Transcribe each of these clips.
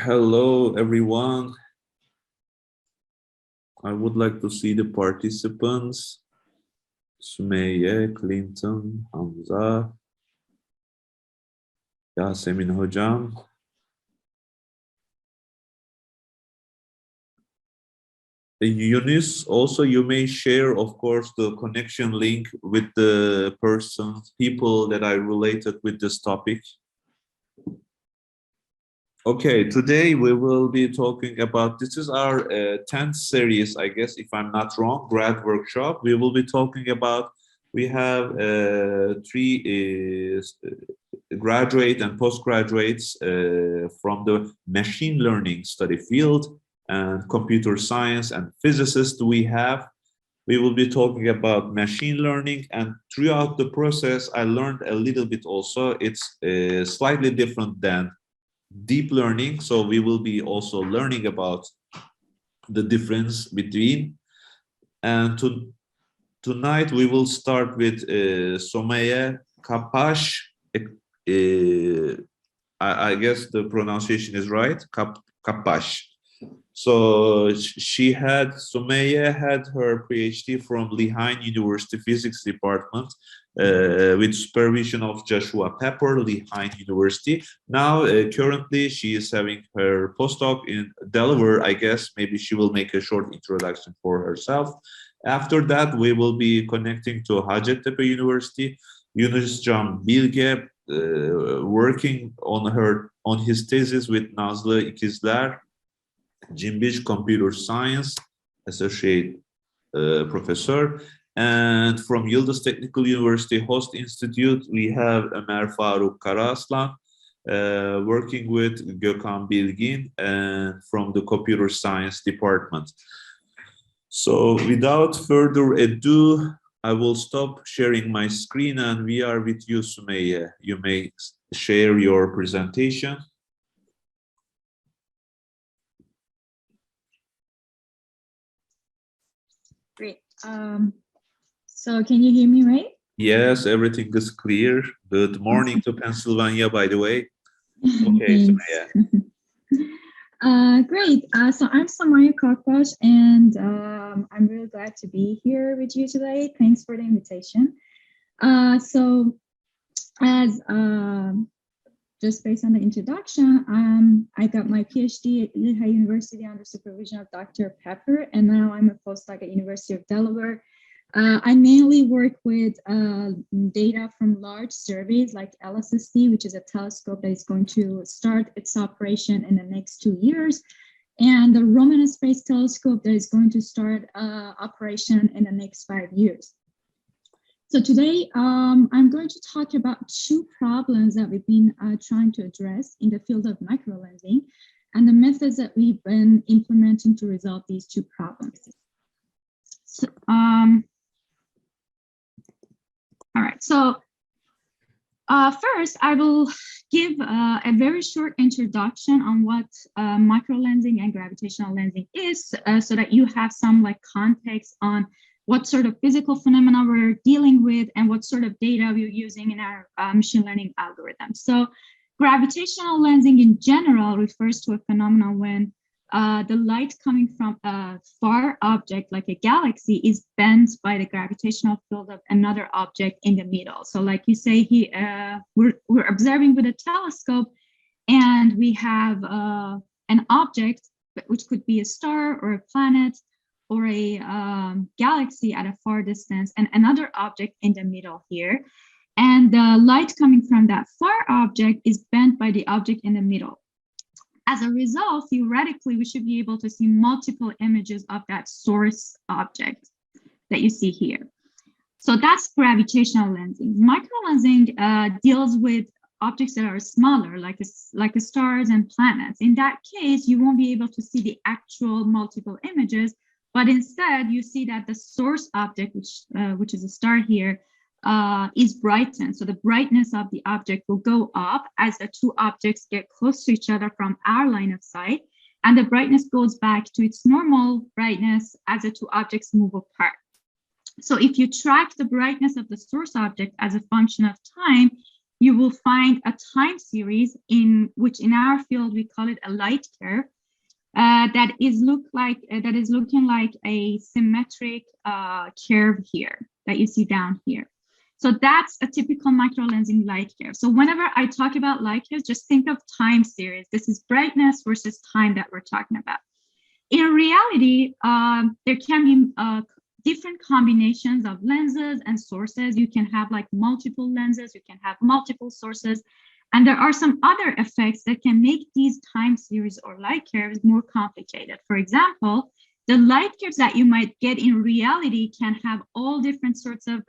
Hello, everyone. I would like to see the participants. Somayeh, Clinton, Hamza, Yasemin Hocam. Yunus, also you may share, of course, the connection link with the people that I related with this topic. Okay, today we will be talking about, this is our 10th series, I guess, if I'm not wrong, Grad Workshop. We will be talking about, we have three graduate and postgraduates from the machine learning study field and computer science and physicists we have. We will be talking about machine learning, and throughout the process, I learned a little bit also. It's slightly different than deep learning, so we will be also learning about the difference between. And tonight we will start with Somayeh KHAKPASH'a. I guess the pronunciation is right, KHAKPASH'a. So Somayeh had her PhD from Lehigh University Physics Department with supervision of Joshua Pepper, Lehigh University. Now, currently, she is having her postdoc in Delaware, I guess. Maybe she will make a short introduction for herself. After that, we will be connecting to Hacettepe University, Yunus Can BİLGE'ye, working on his thesis with Nazlı İkizler, Cambridge Computer Science Associate Professor. And from Yıldız Technical University Host Institute, we have Ömer Faruk KARAASLAN, working with Yunus Can BİLGE'ye and from the Computer Science Department. So without further ado, I will stop sharing my screen and we are with you, Somayeh. You may share your presentation. Great. So can you hear me right? Yes, everything is clear. Good morning to Pennsylvania, by the way. Okay, Somayeh. Great. So I'm Somayeh KHAKPASH'a, and I'm really glad to be here with you today. Thanks for the invitation. So as just based on the introduction, I got my PhD at Lehigh University under supervision of Dr. Pepper, and now I'm a postdoc at University of Delaware. I mainly work with data from large surveys like LSST, which is a telescope that is going to start its operation in the next 2 years, and the Roman Space Telescope that is going to start operation in the next 5 years. So today, I'm going to talk about two problems that we've been trying to address in the field of microlensing and the methods that we've been implementing to resolve these two problems. So, all right, so first I will give a very short introduction on what microlensing and gravitational lensing is, so that you have some context on what sort of physical phenomena we're dealing with and what sort of data we're using in our machine learning algorithms. So gravitational lensing in general refers to a phenomenon when the light coming from a far object like a galaxy is bent by the gravitational field of another object in the middle. So like you say, we're observing with a telescope and we have an object, which could be a star or a planet or a galaxy at a far distance, and another object in the middle here. And the light coming from that far object is bent by the object in the middle. As a result, theoretically, we should be able to see multiple images of that source object that you see here. So that's gravitational lensing. Microlensing deals with objects that are smaller, like the stars and planets. In that case, you won't be able to see the actual multiple images, but instead you see that the source object, which is a star here, is brightened. So the brightness of the object will go up as the two objects get close to each other from our line of sight, and the brightness goes back to its normal brightness as the two objects move apart. So if you track the brightness of the source object as a function of time, you will find a time series in which, in our field, we call it a light curve. That is looking like a symmetric curve here that you see down here. So that's a typical microlensing light curve. So whenever I talk about light curves, just think of time series. This is brightness versus time that we're talking about. In reality, there can be different combinations of lenses and sources. You can have like multiple lenses, you can have multiple sources. And there are some other effects that can make these time series or light curves more complicated. For example, the light curves that you might get in reality can have all different sorts of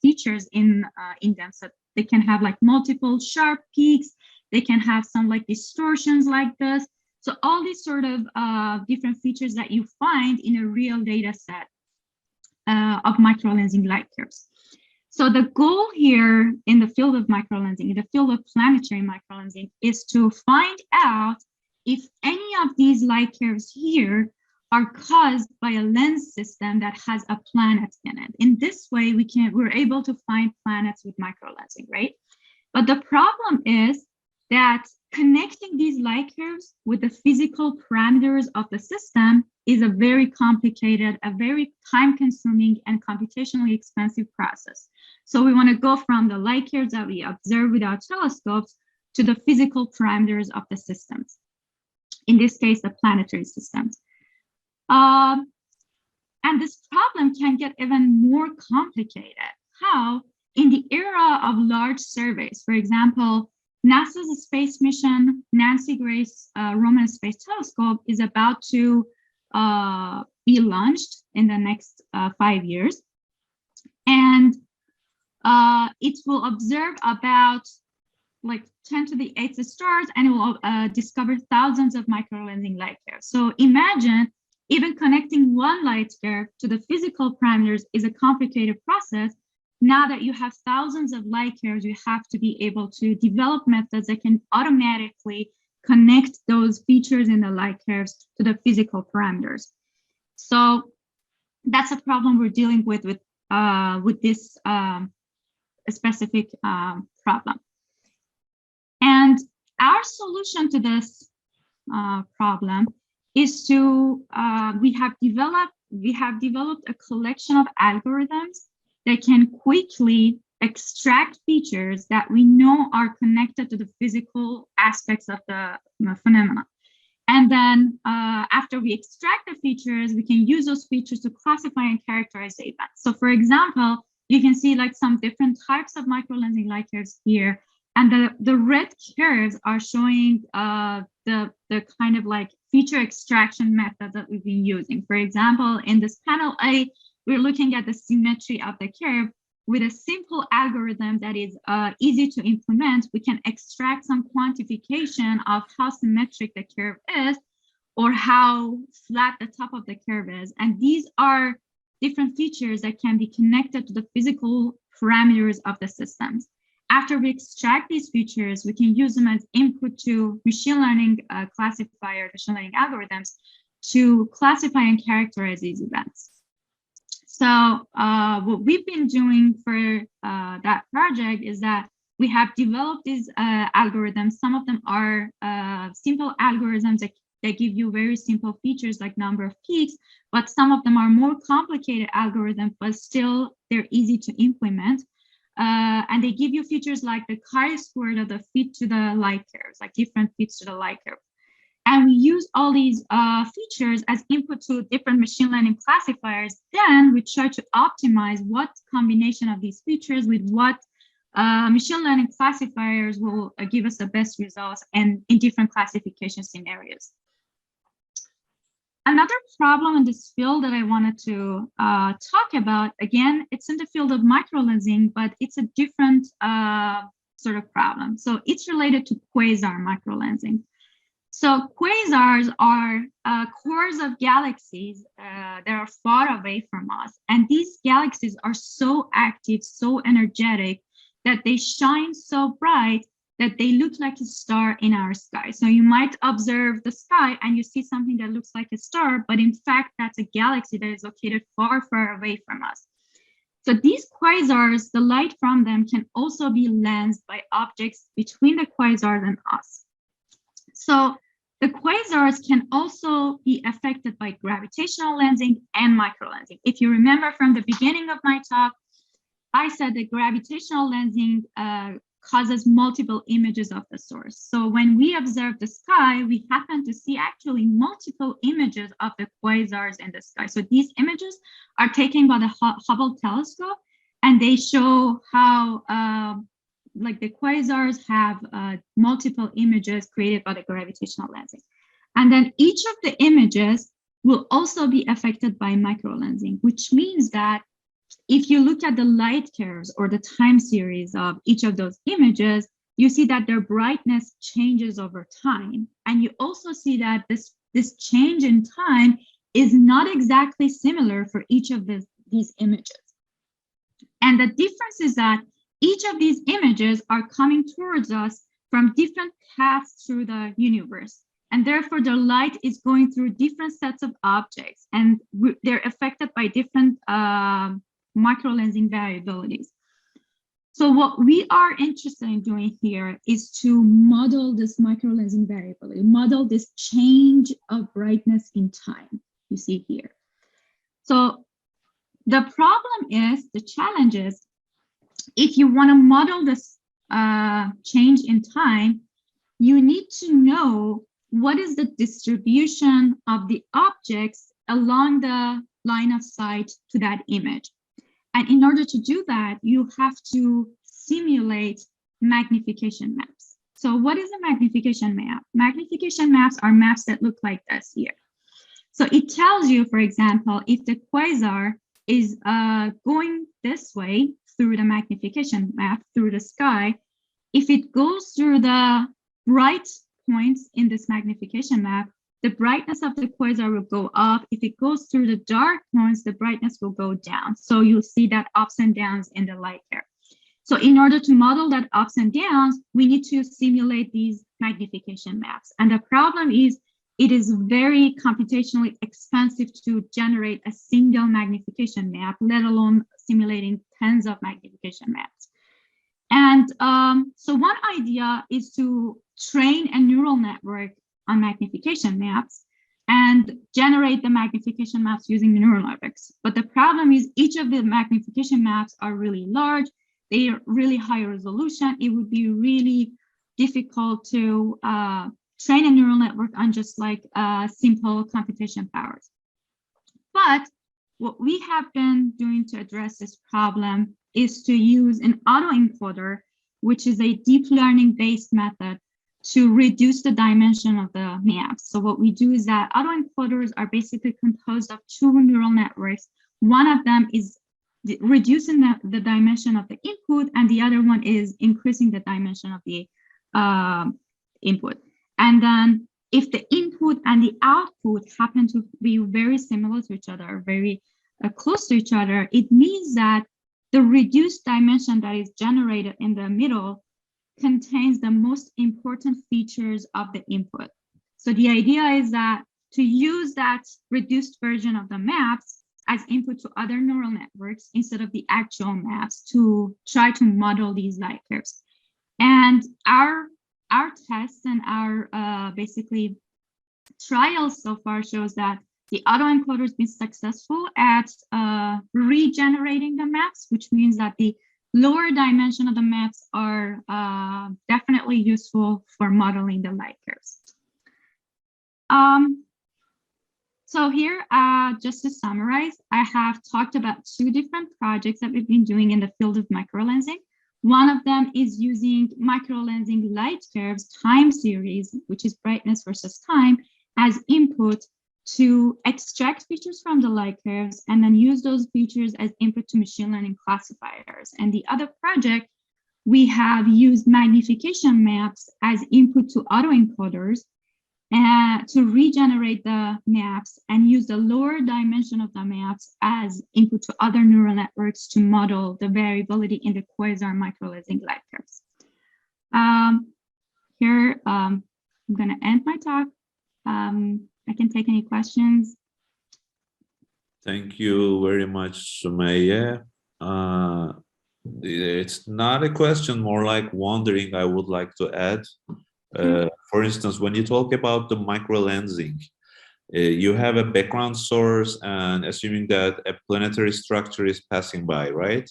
features in them. So they can have like multiple sharp peaks. They can have some like distortions like this. So all these sort of different features that you find in a real data set of microlensing light curves. So the goal here in the field of microlensing, in the field of planetary microlensing, is to find out if any of these light curves here are caused by a lens system that has a planet in it. In this way, we're able to find planets with microlensing, right? But the problem is that connecting these light curves with the physical parameters of the system is a very complicated, a very time-consuming and computationally expensive process. So we want to go from the light curves that we observe with our telescopes to the physical parameters of the systems. In this case, the planetary systems. And this problem can get even more complicated. How? In the era of large surveys, for example, NASA's space mission, Nancy Grace Roman Space Telescope, is about to be launched in the next 5 years. And it will observe about like 10 to the 8th stars, and it will discover thousands of microlensing light curves. So imagine even connecting one light curve to the physical parameters is a complicated process. Now that you have thousands of light curves, you have to be able to develop methods that can automatically connect those features in the light curves to the physical parameters. So that's a problem we're dealing with this specific problem. And our solution to this problem is to we have developed a collection of algorithms that can quickly extract features that we know are connected to the physical aspects of the phenomena. And then after we extract the features, we can use those features to classify and characterize the events. So for example, you can see like some different types of microlensing light curves here. And the red curves are showing the kind of like feature extraction method that we've been using. For example, in this panel A, we're looking at the symmetry of the curve. With a simple algorithm that is easy to implement, we can extract some quantification of how symmetric the curve is or how flat the top of the curve is. And these are different features that can be connected to the physical parameters of the systems. After we extract these features, we can use them as input to machine learning classifier, machine learning algorithms to classify and characterize these events. So what we've been doing for that project is that we have developed these algorithms. Some of them are simple algorithms that give you very simple features like number of peaks, but some of them are more complicated algorithms, but still they're easy to implement. And they give you features like the chi-squared of the fit to the light curves, like different fits to the light curve. And we use all these features as input to different machine learning classifiers. Then we try to optimize what combination of these features with what machine learning classifiers will give us the best results and in different classification scenarios. Another problem in this field that I wanted to talk about, again, it's in the field of microlensing, but it's a different sort of problem. So it's related to quasar microlensing. So quasars are cores of galaxies that are far away from us. And these galaxies are so active, so energetic, that they shine so bright that they look like a star in our sky. So you might observe the sky and you see something that looks like a star, but in fact, that's a galaxy that is located far, far away from us. So these quasars, the light from them can also be lensed by objects between the quasars and us. So the quasars can also be affected by gravitational lensing and microlensing. If you remember from the beginning of my talk, I said that gravitational lensing causes multiple images of the source. So when we observe the sky, we happen to see actually multiple images of the quasars in the sky. So these images are taken by the Hubble telescope, and they show how like the quasars have multiple images created by the gravitational lensing. And then each of the images will also be affected by microlensing, which means that if you look at the light curves or the time series of each of those images, you see that their brightness changes over time. And you also see that this change in time is not exactly similar for each of these images. And the difference is that each of these images are coming towards us from different paths through the universe. And therefore, the light is going through different sets of objects, and they're affected by different microlensing variabilities. So what we are interested in doing here is to model this microlensing variability, model this change of brightness in time you see here. So the problem is, the challenge is, if you want to model this change in time, you need to know what is the distribution of the objects along the line of sight to that image. And in order to do that, you have to simulate magnification maps. So what is a magnification map? Magnification maps are maps that look like this here. So it tells you, for example, if the quasar is going this way through the magnification map, through the sky, if it goes through the bright points in this magnification map, the brightness of the quasar will go up. If it goes through the dark points, the brightness will go down. So you'll see that ups and downs in the light here. So in order to model that ups and downs, we need to simulate these magnification maps. And the problem is, it is very computationally expensive to generate a single magnification map, let alone simulating tens of magnification maps. And so one idea is to train a neural network on magnification maps and generate the magnification maps using the neural networks. But the problem is, each of the magnification maps are really large. They are really high resolution. It would be really difficult to train a neural network on just like simple computation powers. But what we have been doing to address this problem is to use an autoencoder, which is a deep learning based method to reduce the dimension of the maps. So what we do is that autoencoders are basically composed of two neural networks. One of them is reducing the dimension of the input, and the other one is increasing the dimension of the input. And then if the input and the output happen to be very similar to each other, very close to each other, it means that the reduced dimension that is generated in the middle contains the most important features of the input. So the idea is that to use that reduced version of the maps as input to other neural networks instead of the actual maps to try to model these light curves. And our tests and our basically trials so far shows that the autoencoder has been successful at regenerating the maps, which means that the lower dimension of the maps are definitely useful for modeling the light curves. So here, just to summarize, I have talked about two different projects that we've been doing in the field of microlensing. One of them is using microlensing light curves time series, which is brightness versus time, as input to extract features from the light curves and then use those features as input to machine learning classifiers. And the other project, we have used magnification maps as input to autoencoders to regenerate the maps and use the lower dimension of the maps as input to other neural networks to model the variability in the quasar microlensing light curves. Here, I'm going to end my talk. I can take any questions. Thank you very much, Somayeh. It's not a question, more like wondering. I would like to add, for instance, when you talk about the microlensing, you have a background source and assuming that a planetary structure is passing by, right?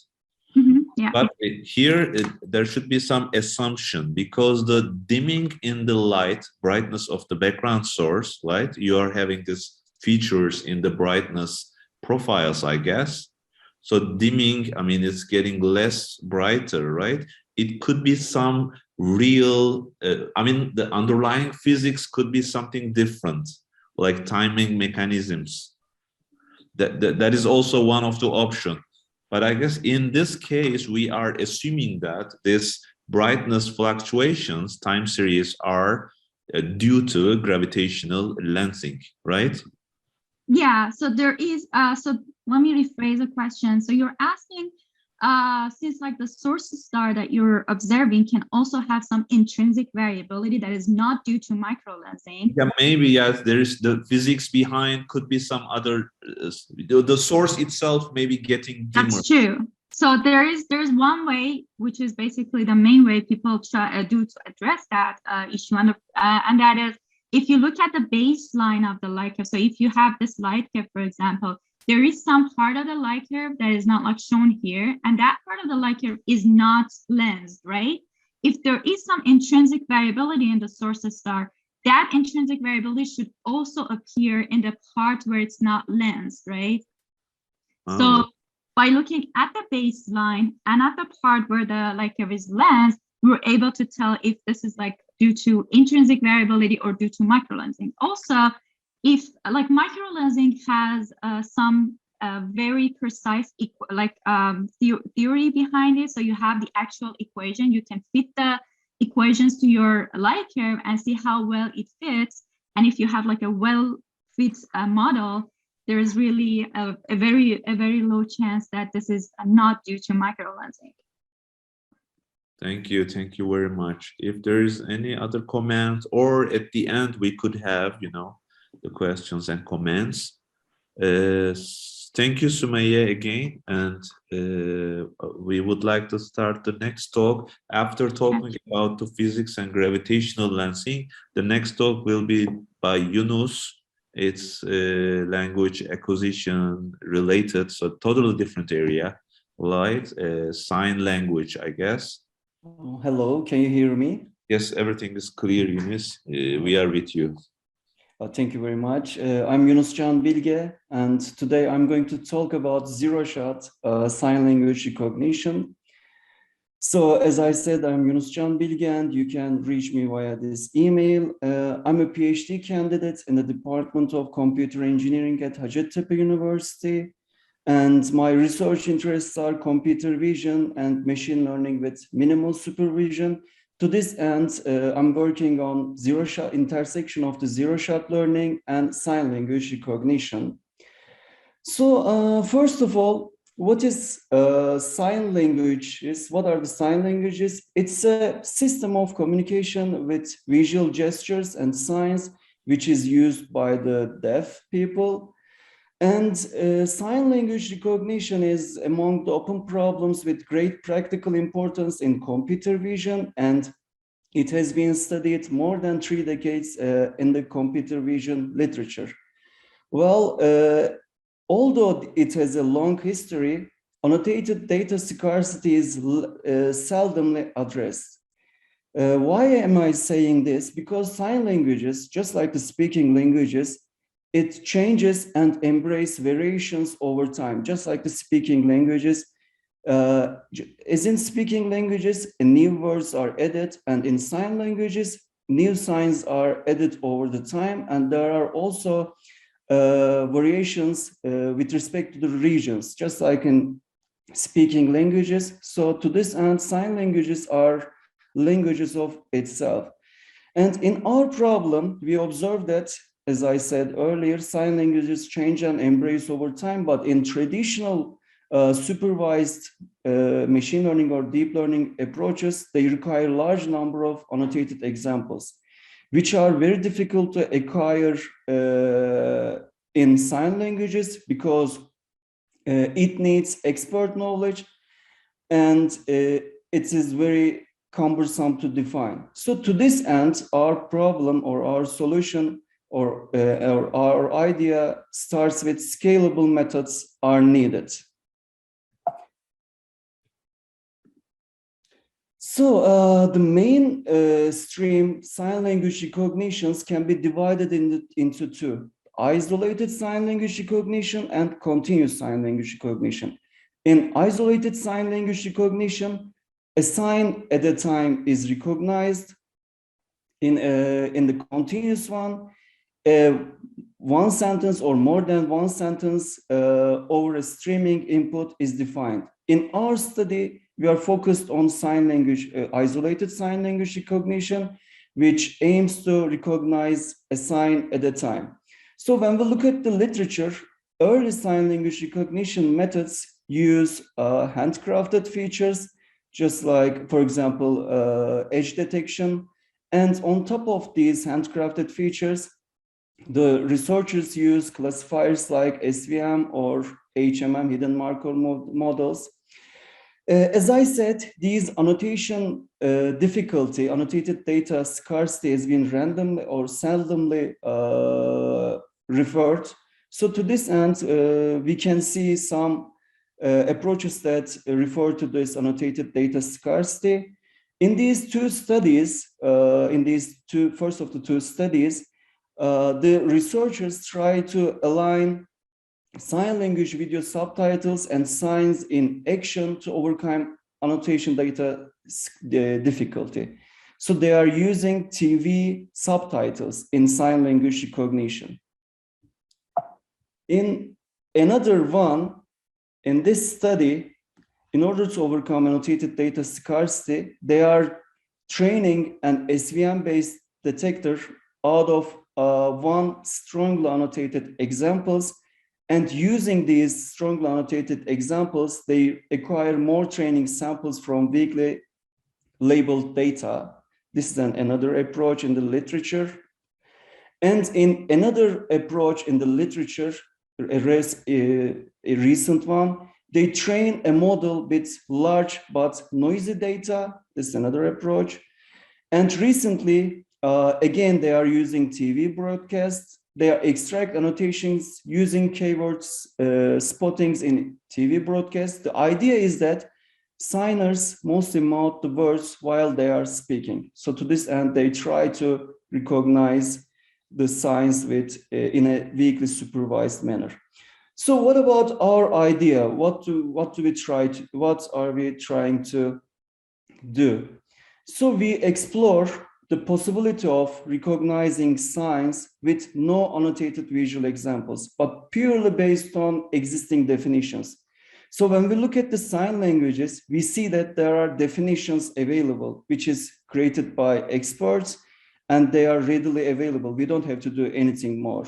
Yeah. But here, there should be some assumption because the dimming in the light, brightness of the background source, right? You are having these features in the brightness profiles, I guess. So dimming, I mean, it's getting less brighter, right? It could be some real, I mean, the underlying physics could be something different, like timing mechanisms. That is also one of the options. But I guess in this case, we are assuming that this brightness fluctuations, time series, are due to gravitational lensing, right? Yeah, so there is, so let me rephrase the question. So you're asking, since like the source star that you're observing can also have some intrinsic variability that is not due to microlensing. Yeah, maybe, yes, there is the physics behind, could be some other, the source itself may be getting dimmer. That's true. So there's one way, which is basically the main way people try to address that issue, and that is, if you look at the baseline of the light curve, so if you have this light curve, for example, there is some part of the light curve that is not like shown here, and that part of the light curve is not lensed, right? If there is some intrinsic variability in the source star, that intrinsic variability should also appear in the part where it's not lensed, right? Oh. So by looking at the baseline and at the part where the light curve is lensed, we're able to tell if this is like due to intrinsic variability or due to microlensing. Also, if like microlensing has some very precise theory behind it, so you have the actual equation, you can fit the equations to your light curve and see how well it fits. And if you have like a well fit model, there is really a very low chance that this is not due to microlensing. Thank you very much. If there is any other comment, or at the end we could have, you know, the questions and comments. Thank you, Somayeh, again, and we would like to start the next talk. After talking about the physics and gravitational lensing, the next talk will be by Yunus. It's language acquisition related, so totally different area, right? Sign language, I guess. Hello, can you hear me? Yes, everything is clear, Yunus. We are with you. Thank you very much. I'm Yunus Can BİLGE'ye, and today I'm going to talk about zero-shot sign language recognition. So as I said, I'm Yunus Can BİLGE'ye, and you can reach me via this email. I'm a PhD candidate in the Department of Computer Engineering at Hacettepe University. And my research interests are computer vision and machine learning with minimal supervision. To this end, I'm working on zero-shot intersection of the zero-shot learning and sign language recognition. So first of all, what is sign languages? What are the sign languages? It's a system of communication with visual gestures and signs, which is used by the deaf people. And sign language recognition is among the open problems with great practical importance in computer vision, and it has been studied more than 3 decades in the computer vision literature. Well, although it has a long history, annotated data scarcity is seldomly addressed. Why am I saying this? Because sign languages, just like the speaking languages, it changes and embrace variations over time, just like the speaking languages. As in speaking languages, new words are added, and in sign languages, new signs are added over the time, and there are also variations with respect to the regions, just like in speaking languages. So to this end, sign languages are languages of itself. And in our problem, we observe that, as I said earlier, sign languages change and embrace over time, but in traditional supervised machine learning or deep learning approaches, they require a large number of annotated examples, which are very difficult to acquire in sign languages, because It needs expert knowledge, and it is very cumbersome to define. So to this end, our problem or our solution or our idea starts with scalable methods are needed. So the main stream sign language recognitions can be divided into two: isolated sign language recognition and continuous sign language recognition. In isolated sign language recognition, a sign at a time is recognized. In the continuous one, one sentence or more than one sentence over a streaming input is defined. In our study, we are focused on sign language, isolated sign language recognition, which aims to recognize a sign at a time. So when we look at the literature, early sign language recognition methods use handcrafted features, just like, for example, edge detection. And on top of these handcrafted features, the researchers use classifiers like SVM or HMM, hidden marker models. As I said, these annotation difficulty, annotated data scarcity has been randomly or seldomly referred. So to this end, we can see some approaches that refer to this annotated data scarcity. In these two studies, first of the two studies, the researchers try to align sign language video subtitles and signs in action to overcome annotation data difficulty. So they are using TV subtitles in sign language recognition. In another one, in this study, in order to overcome annotated data scarcity, they are training an SVM-based detector out of one strongly annotated examples. And using these strongly annotated examples, they acquire more training samples from weakly labeled data. This is another approach in the literature. And in another approach in the literature, a recent one, they train a model with large but noisy data. This is another approach. And recently, again, they are using TV broadcasts. They are extract annotations using keywords spottings in TV broadcasts. The idea is that signers mostly mouth the words while they are speaking. So to this end, they try to recognize the signs with in a weakly supervised manner. So what about our idea? What are we trying to do? So we explore the possibility of recognizing signs with no annotated visual examples, but purely based on existing definitions. So when we look at the sign languages, we see that there are definitions available, which is created by experts, and they are readily available. We don't have to do anything more.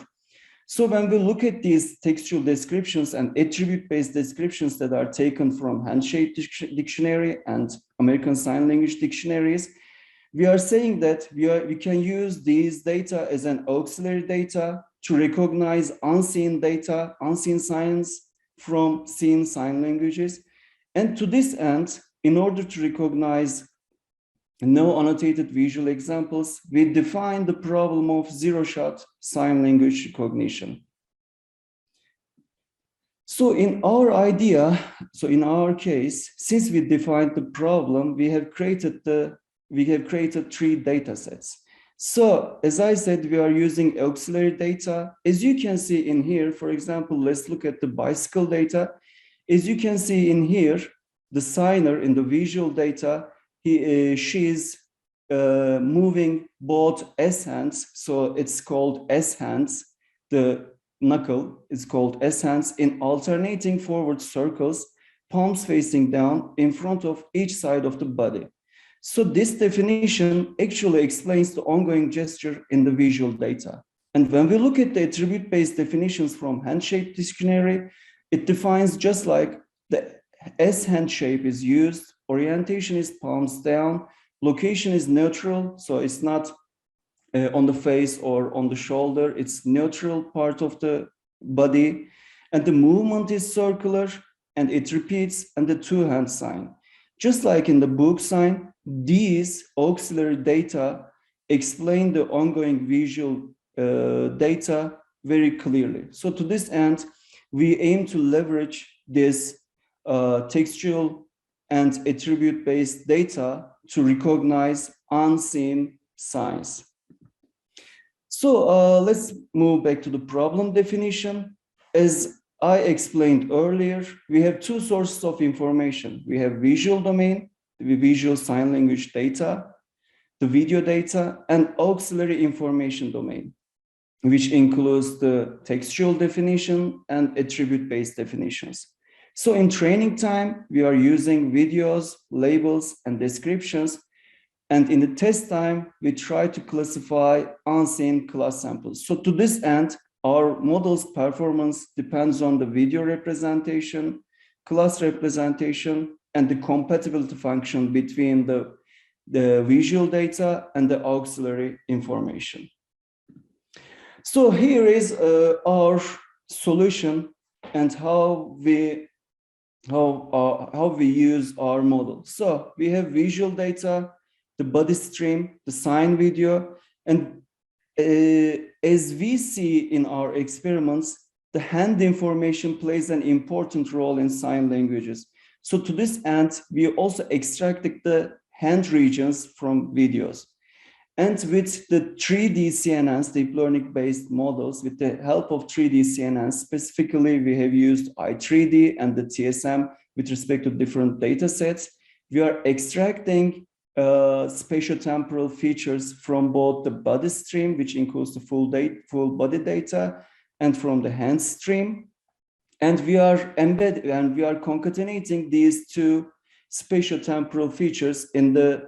So when we look at these textual descriptions and attribute-based descriptions that are taken from Handshake Dictionary and American Sign Language dictionaries, we are saying that we can use these data as an auxiliary data to recognize unseen data, unseen signs from seen sign languages. And to this end, in order to recognize no annotated visual examples, we define the problem of zero-shot sign language recognition. So in our idea, so in our case, since we defined the problem, we have created three data sets. So as I said, we are using auxiliary data. As you can see in here, for example, let's look at the bicycle data. As you can see in here, the signer in the visual data, she is moving both S hands. So it's called S hands. The knuckle is called S hands in alternating forward circles, palms facing down in front of each side of the body. So this definition actually explains the ongoing gesture in the visual data. And when we look at the attribute-based definitions from Handshake Dictionary, it defines just like the S hand shape is used, orientation is palms down, location is neutral, so it's not on the face or on the shoulder, it's neutral part of the body. and the movement is circular, and it repeats, and the two-hand sign. Just like in the book sign, these auxiliary data explain the ongoing visual data very clearly. So to this end, we aim to leverage this textual and attribute-based data to recognize unseen signs. So let's move back to the problem definition. As I explained earlier, we have two sources of information. We have visual domain, the visual sign language data, the video data, and auxiliary information domain, which includes the textual definition and attribute-based definitions. So in training time, we are using videos, labels, and descriptions. And in the test time, we try to classify unseen class samples. So to this end, our model's performance depends on the video representation, class representation, and the compatibility function between the visual data and the auxiliary information. So here is our solution and how we use our model. So we have visual data, the body stream, the sign video, and as we see in our experiments, the hand information plays an important role in sign languages. So to this end, we also extracted the hand regions from videos. And with the 3D CNNs, deep learning based models, with the help of 3D CNNs, specifically, we have used i3D and the TSM with respect to different data sets. We are extracting spatiotemporal features from both the body stream, which includes the full body data, and from the hand stream. And we are concatenating these two spatiotemporal features in the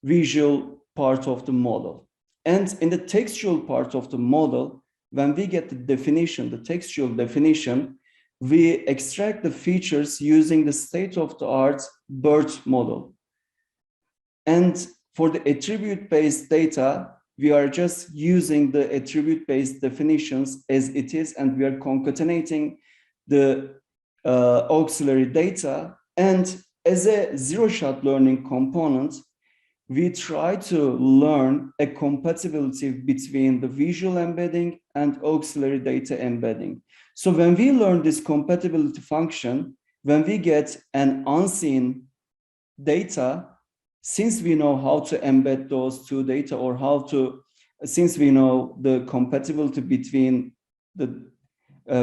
visual part of the model. And in the textual part of the model, when we get the definition, the textual definition, we extract the features using the state-of-the-art BERT model. And for the attribute-based data, we are just using the attribute-based definitions as it is, and we are concatenating the auxiliary data. And as a zero-shot learning component, we try to learn a compatibility between the visual embedding and auxiliary data embedding. So when we learn this compatibility function, when we get an unseen data, since we know how to embed those two data, or since we know the compatibility between the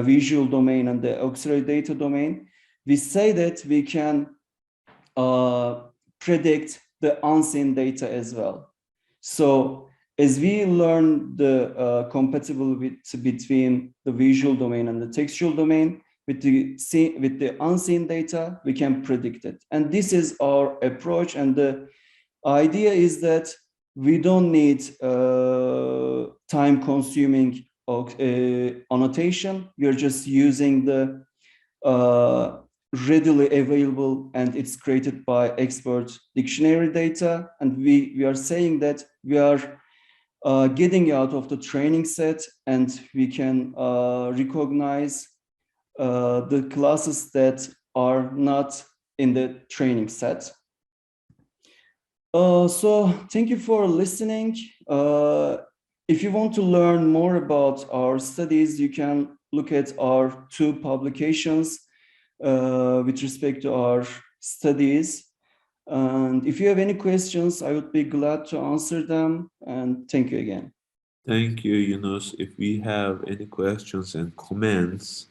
visual domain and the auxiliary data domain, we say that we can predict the unseen data as well. So as we learn the compatibility between the visual domain and the textual domain, with the unseen data, we can predict it. And this is our approach. And the idea is that we don't need time-consuming annotation. We are just using the readily available, and it's created by expert dictionary data. And we are saying that we are getting out of the training set, and we can recognize the classes that are not in the training set. So thank you for listening. If you want to learn more about our studies, you can look at our two publications with respect to our studies. And if you have any questions, I would be glad to answer them. And thank you again. Thank you, Yunus. If we have any questions and comments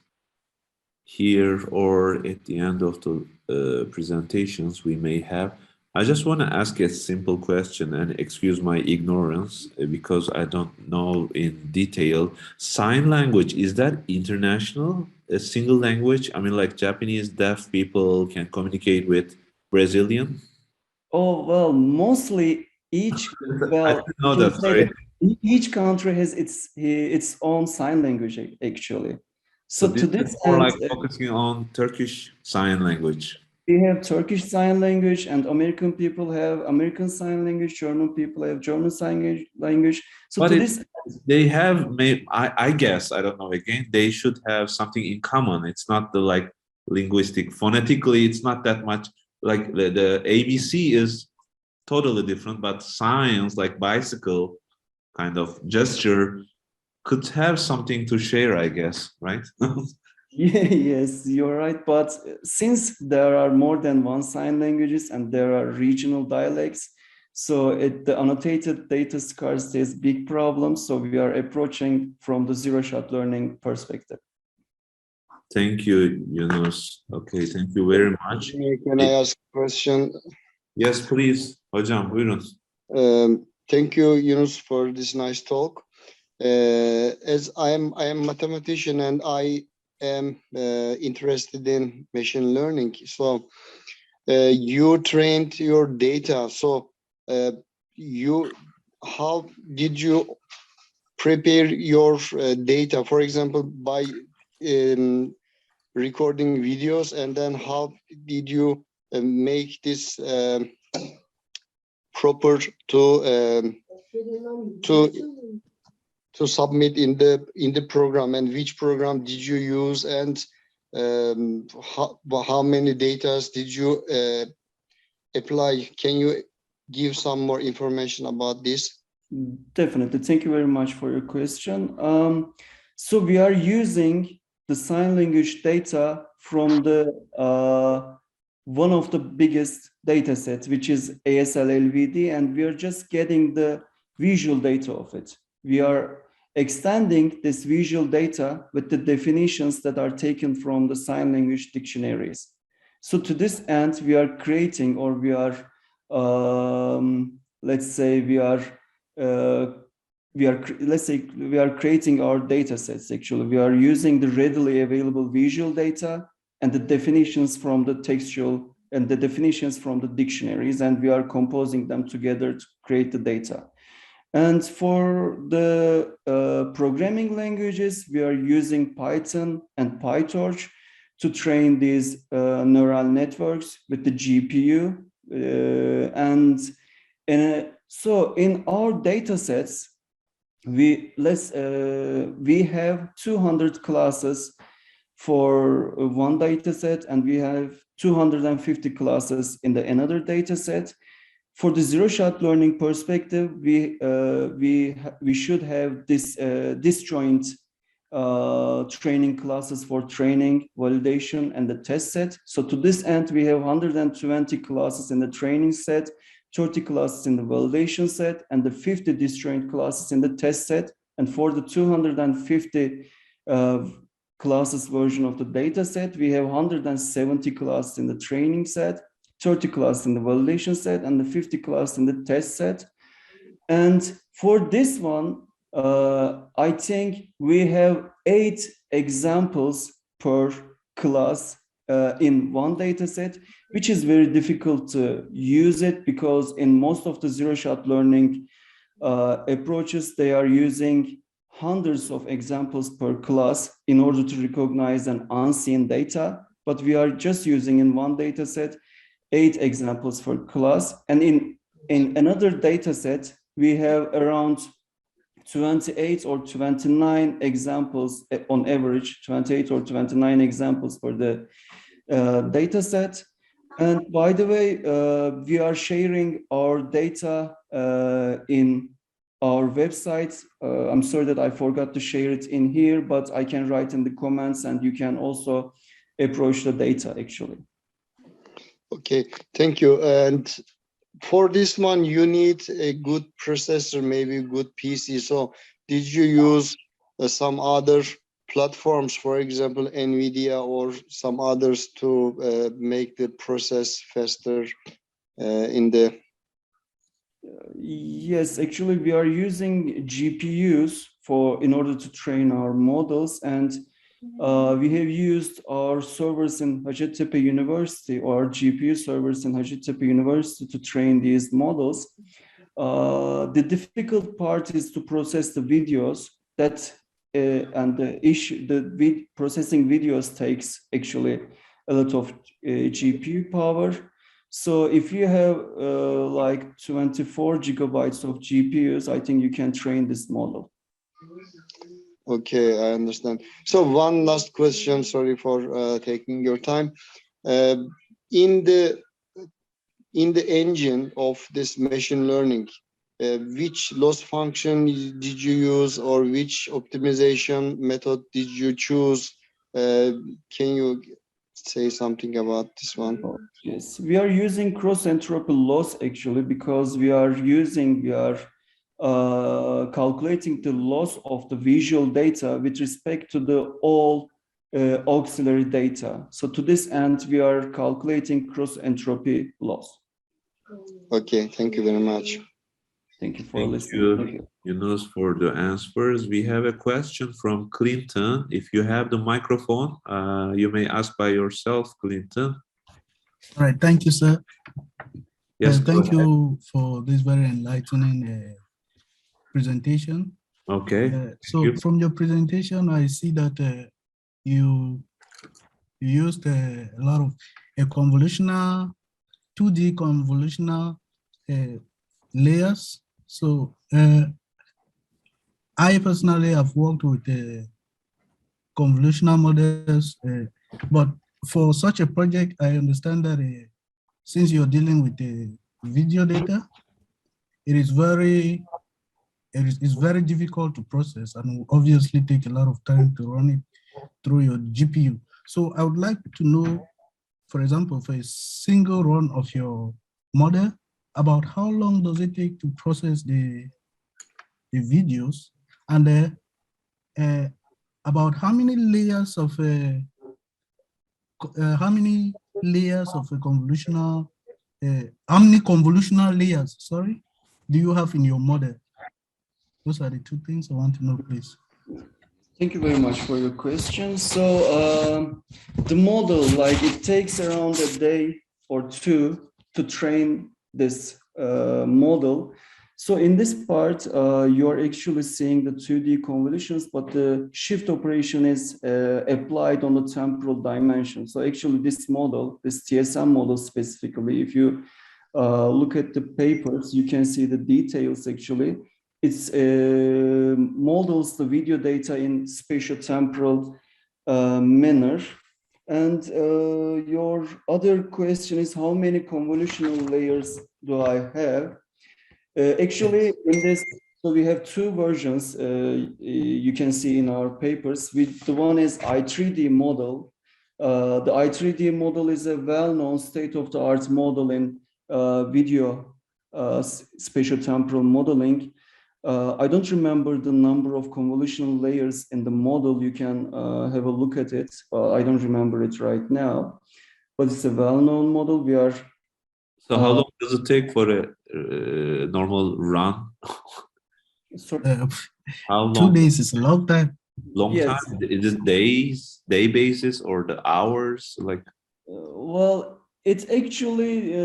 here or at the end of the presentations we may have, I just want to ask a simple question, and excuse my ignorance because I don't know in detail. Sign language, is that international, a single language? I mean, like Japanese deaf people can communicate with Brazilian? Oh, well, mostly each, well, I know that, sorry. Each country has its own sign language, actually. So to this more end, like focusing on Turkish Sign Language. We have Turkish Sign Language, and American people have American Sign Language. German people have German Sign Language. So But to it this, they have, I guess, I don't know, again, they should have something in common. It's not the like linguistic, phonetically, it's not that much, like the ABC is totally different, but signs like bicycle kind of gesture could have something to share, I guess, right? Yeah, yes, you're right. But since there are more than one sign languages and there are regional dialects, so the annotated data scarcity is a big problem. So we are approaching from the zero-shot learning perspective. Thank you, Yunus. Okay, thank you very much. Can I ask a question? Yes, please. Hocam, buyurun. Thank you, Yunus, for this nice talk. As I am a mathematician and I am interested in machine learning. So you trained your data. So how did you prepare your data? For example, by recording videos, and then how did you make this proper to submit in the program, and which program did you use, and how many data did you apply? Can you give some more information about this? Definitely. Thank you very much for your question. So we are using the sign language data from the one of the biggest data sets, which is ASL-LVD, and we are just getting the visual data of it. We are extending this visual data with the definitions that are taken from the sign language dictionaries. So to this end, we are creating, or we are, let's say we are creating our data sets. Actually, we are using the readily available visual data and the definitions from the textual and the definitions from the dictionaries, and we are composing them together to create the data. And for the programming languages, we are using Python and Pytorch to train these neural networks with the GPU. So in our data sets, we have 200 classes for one data set, and we have 250 classes in the another data set. For the zero-shot learning perspective, we should have this disjoint training classes for training, validation, and the test set. So to this end, we have 120 classes in the training set, 30 classes in the validation set, and the 50 disjoint classes in the test set. And for the 250 classes version of the data set, we have 170 classes in the training set, 30 classes in the validation set, and the 50 classes in the test set. And for this one, I think we have 8 examples per class in one data set, which is very difficult to use it, because in most of the zero-shot learning approaches, they are using hundreds of examples per class in order to recognize an unseen data. But we are just using in one data set 8 examples for class. And in another data set, we have around 28 or 29 examples on average, 28 or 29 examples for the data set. And by the way, we are sharing our data in our website. I'm sorry that I forgot to share it in here, but I can write in the comments, and you can also approach the data actually. Okay, thank you. And for this one, you need a good processor, maybe a good PC. So did you use some other platforms, for example, NVIDIA or some others, to make the process faster in the... Yes, actually, we are using GPUs in order to train our models, and we have used our servers in Hacettepe University, or GPU servers in Hacettepe University, to train these models. The difficult part is to process the videos, and processing videos takes actually a lot of GPU power. So if you have like 24 gigabytes of GPUs, I think you can train this model. Okay, I understand. So one last question, sorry for taking your time. In the engine of this machine learning, which loss function did you use, or which optimization method did you choose? Can you say something about this one? Yes, we are using cross entropy loss actually because we are calculating the loss of the visual data with respect to the all auxiliary data. So to this end, we are calculating cross entropy loss. Okay, thank you very much. Thank you for Thank listening. you, Thank you. Yunus, for the answers. We have a question from Clinton. If you have the microphone, you may ask by yourself, Clinton. All right, thank you, sir. Yes, thank you for this very enlightening presentation. Okay. So from your presentation, I see that you used a lot of convolutional, 2D convolutional layers. So I personally have worked with convolutional models, but for such a project, I understand that since you're dealing with video data, it's very difficult to process and will obviously take a lot of time to run it through your GPU. So I would like to know, for example, for a single run of your model, about how long does it take to process the videos, and about how many layers of a convolutional, how many convolutional layers, sorry, do you have in your model? Those are the two things I want to know, please. Thank you very much for your question. So the model, like it takes around a day or two to train this model. So in this part, you're actually seeing the 2D convolutions, but the shift operation is applied on the temporal dimension. So actually this model, this TSM model specifically, if you look at the papers, you can see the details actually. It models the video data in spatiotemporal manner. And your other question is how many convolutional layers do I have? Actually, in this, so we have two versions you can see in our papers. The one is I3D model. The I3D model is a well-known state-of-the-art model in video spatiotemporal modeling. I don't remember the number of convolutional layers in the model. You can have a look at it. I don't remember it right now, but it's a well-known model. We are. So how long does it take for a normal run? How long? 2 days is a long time. Long Yes. time? Is it days, day basis, or the hours? Like, well, it's actually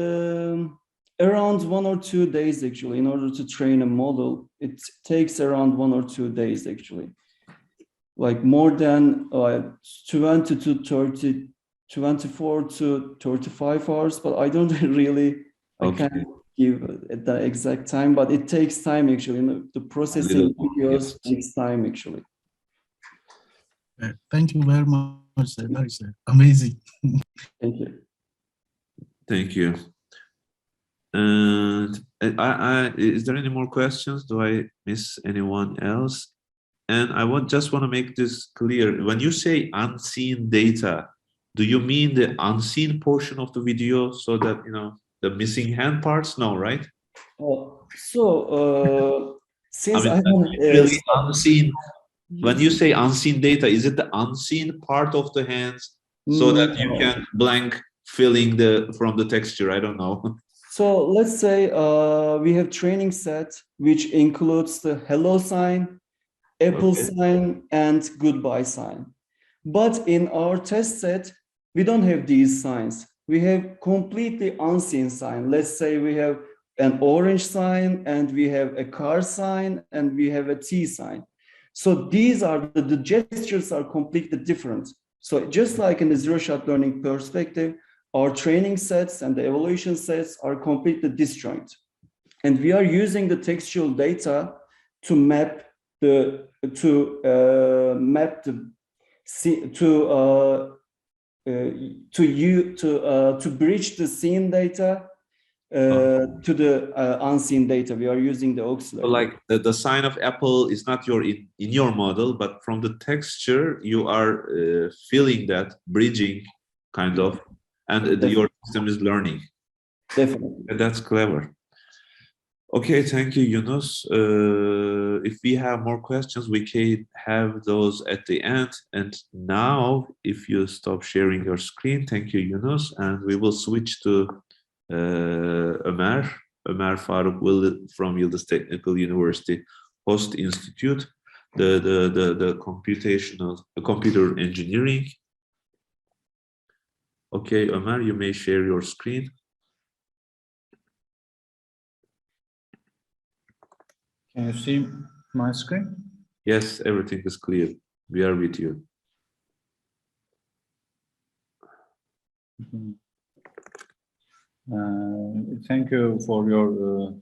around 1 or 2 days actually. In order to train a model, it takes around 1 or 2 days actually. Like more than 20 to 30, 24 to 35 hours, but I don't really, okay. I can't give the exact time, but it takes time actually. The processing videos takes time actually. Thank you very much, sir. That is amazing. Thank you. Thank you. And is there any more questions? Do I miss anyone else? And I just want to make this clear. When you say unseen data, do you mean the unseen portion of the video, so that, you know, the missing hand parts? No, right? Since I mean, really unseen. When you say unseen data, is it the unseen part of the hands, so that you can blank filling from the texture? I don't know. So let's say we have training set, which includes the hello sign, Apple sign, and goodbye sign. But in our test set, we don't have these signs. We have completely unseen sign. Let's say we have an orange sign, and we have a car sign, and we have a T sign. So these are the gestures are completely different. So just like in the zero-shot learning perspective, our training sets and the evaluation sets are completely disjoint. And we are using the textual data to map to map the to bridge the seen data to the unseen data. We are using the auxiliary. So like the sign of apple is not in your model, but from the texture you are feeling that bridging kind of, and your system is learning. Definitely. That's clever. Okay, thank you, Yunus. If we have more questions, we can have those at the end. And now, if you stop sharing your screen, thank you, Yunus, and we will switch to Ömer Faruk from Yıldız Technical University Host Institute, the computer engineering. Okay, Ömer, you may share your screen. Can you see my screen? Yes, everything is clear. We are with you. Thank you for your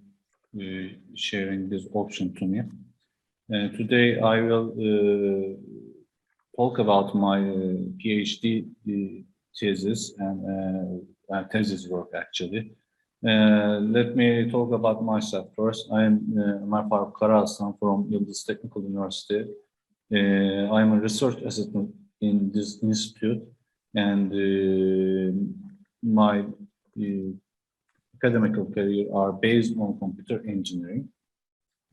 sharing this option to me. Today I will talk about my PhD thesis and thesis work actually. Let me talk about myself first. I am Ömer Faruk KARAASLAN from Yıldız Technical University. I am a research assistant in this institute, and my academic career are based on computer engineering.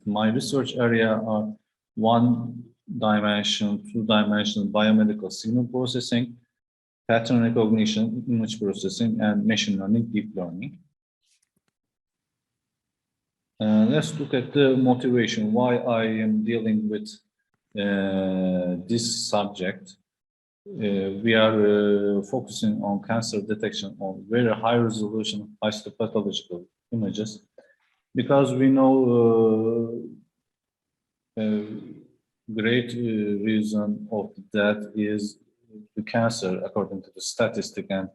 My research area are one-dimensional, two-dimensional biomedical signal processing, pattern recognition, image processing, and machine learning, deep learning. Let's look at the motivation, why I am dealing with this subject. We are focusing on cancer detection on very high resolution histopathological images, because we know great reason of that is the cancer, according to the statistic, and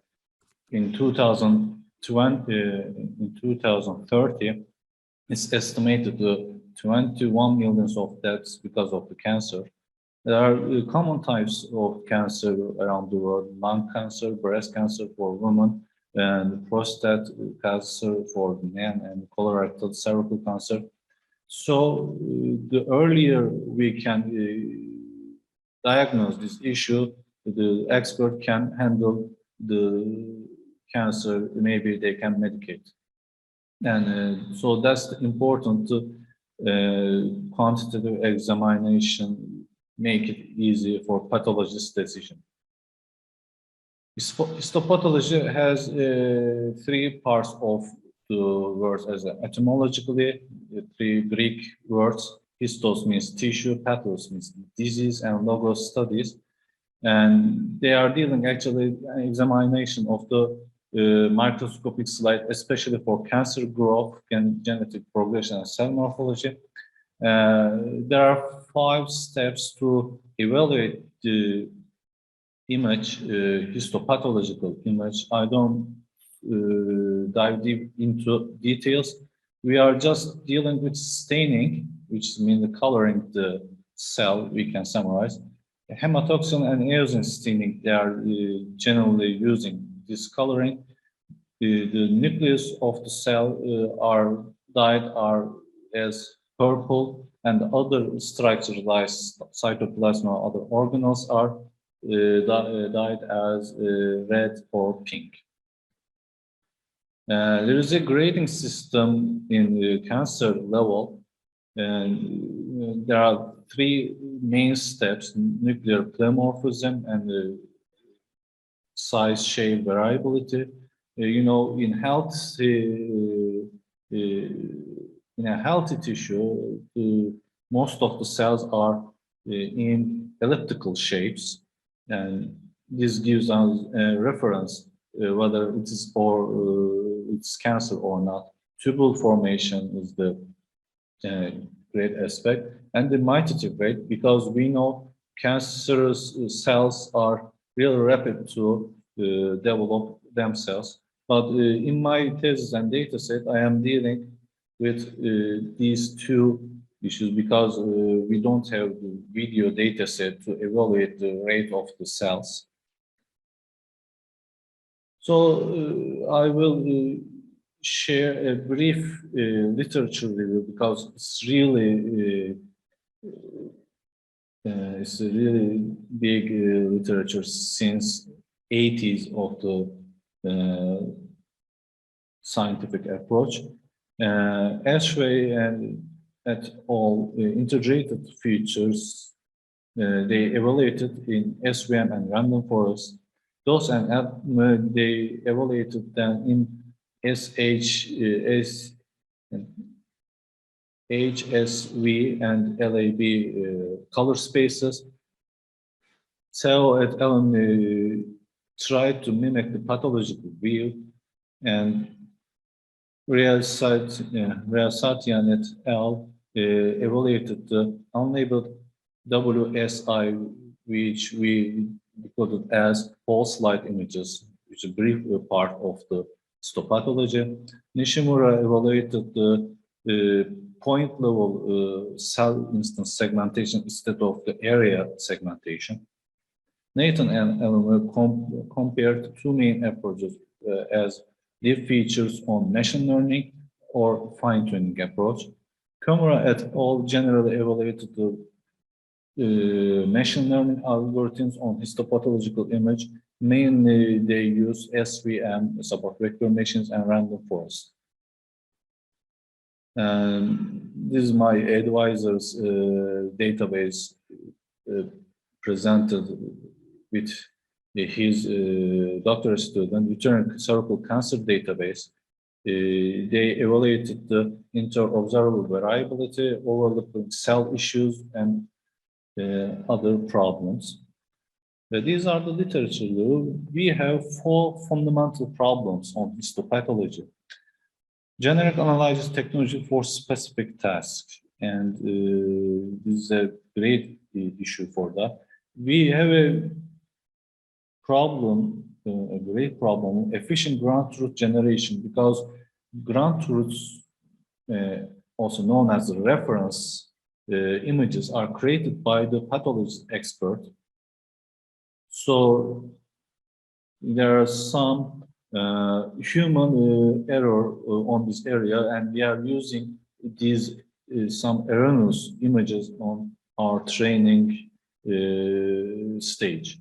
in 2030, it's estimated to 21 million of deaths because of the cancer. There are common types of cancer around the world: lung cancer, breast cancer for women, and prostate cancer for men, and colorectal, cervical cancer. So the earlier we can diagnose this issue, the expert can handle the cancer, maybe they can medicate. And so that's important to quantitative examination, make it easy for pathologist decision. Histopathology has three parts of the words as etymologically, three Greek words. Histos means tissue, pathos means disease, and logos studies. And they are dealing actually examination of the microscopic slide, especially for cancer growth and genetic progression and cell morphology. There are 5 steps to evaluate the image, histopathological image. I don't dive deep into details. We are just dealing with staining, which means the coloring the cell, we can summarize. Hematoxin and eosin staining, they are generally using this coloring. The nucleus of the cell are dyed as purple, and other structures like cytoplasm or other organelles are dyed as red or pink. There is a grading system in the cancer level, and there are 3 main steps: nuclear pleomorphism and size, shape, variability. You know, in a healthy tissue, most of the cells are in elliptical shapes, and this gives us a reference whether it is it's cancer or not. Tubule formation is the great aspect, and the mitative rate, because we know cancerous cells are really rapid to develop themselves. But in my thesis and data set, I am dealing with these 2 issues because we don't have the video data set to evaluate the rate of the cells. So I will share a brief literature review because it's a really big literature since 80s of the scientific approach. Ashway and et al. Integrated features they evaluated in SVM and random forest. Those and they evaluated them in HSV and LAB color spaces. Seo et al. Tried to mimic the pathological view, and Reasatian et al. Evaluated the unlabeled WSI, which we decoded as false light images, which is a brief part of the histopathology. Nishimura evaluated the point level cell instance segmentation instead of the area segmentation. Nathan and Elmer compared two main approaches as deep features on machine learning or fine-tuning approach. Komura et al. Generally evaluated the machine learning algorithms on histopathological image. Mainly they use SVM, support vector machines, and random forest. This is my advisor's database presented with his doctoral student, Return Cervical Cancer database. They evaluated the inter-observable variability, overlapping cell issues, and other problems. These are the literature. We have 4 fundamental problems on histopathology. Generic analysis technology for specific tasks, and this is a great issue for that. We have a problem, a great problem, efficient ground truth generation, because ground truths, also known as the reference images, are created by the pathologist expert. So there are some human error on this area, and we are using these some erroneous images on our training stage.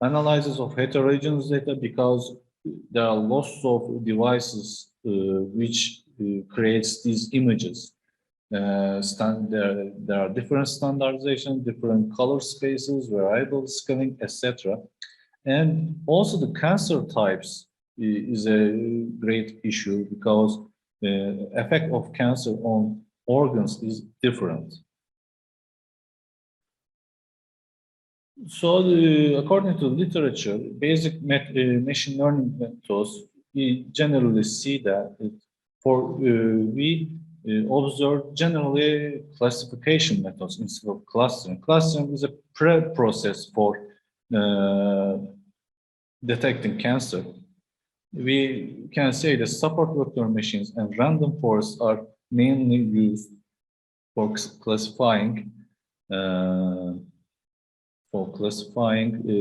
Analysis of heterogeneous data, because there are lots of devices which creates these images. There are different standardization, different color spaces, variable scaling, etc. And also the cancer types is a great issue, because the effect of cancer on organs is different. So according to literature, basic machine learning methods, we generally see that we observe generally classification methods instead of clustering. Clustering is a pre-process for detecting cancer. We can say that support vector machines and random forests are mainly used for classifying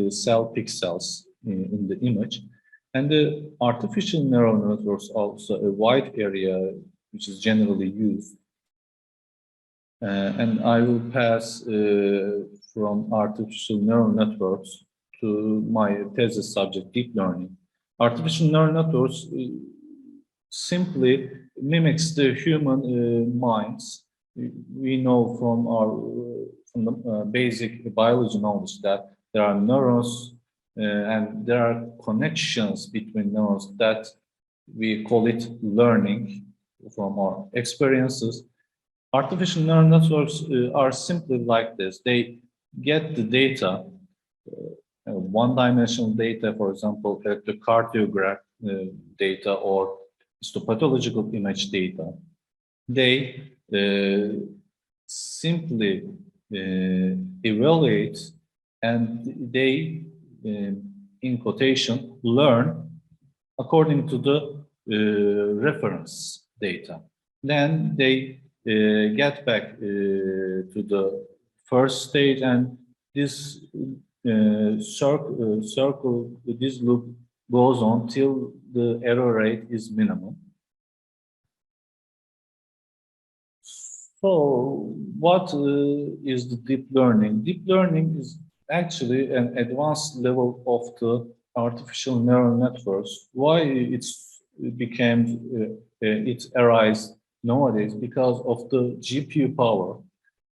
cell pixels in the image. And the artificial neural networks are also a wide area which is generally used. And I will pass from artificial neural networks to my thesis subject, deep learning. Artificial neural networks simply mimics the human minds. We know from the basic biology knowledge that there are neurons and there are connections between neurons that we call it learning from our experiences. Artificial neural networks are simply like this. They get the data, one-dimensional data, for example, electrocardiograph data or histopathological image data. They simply evaluate, and they, in quotation, learn according to the reference data. Then they get back to the first stage, and this circle, this loop goes on till the error rate is minimum. So what is the deep learning? Deep learning is actually an advanced level of the artificial neural networks. Why it arises nowadays? Because of the GPU power.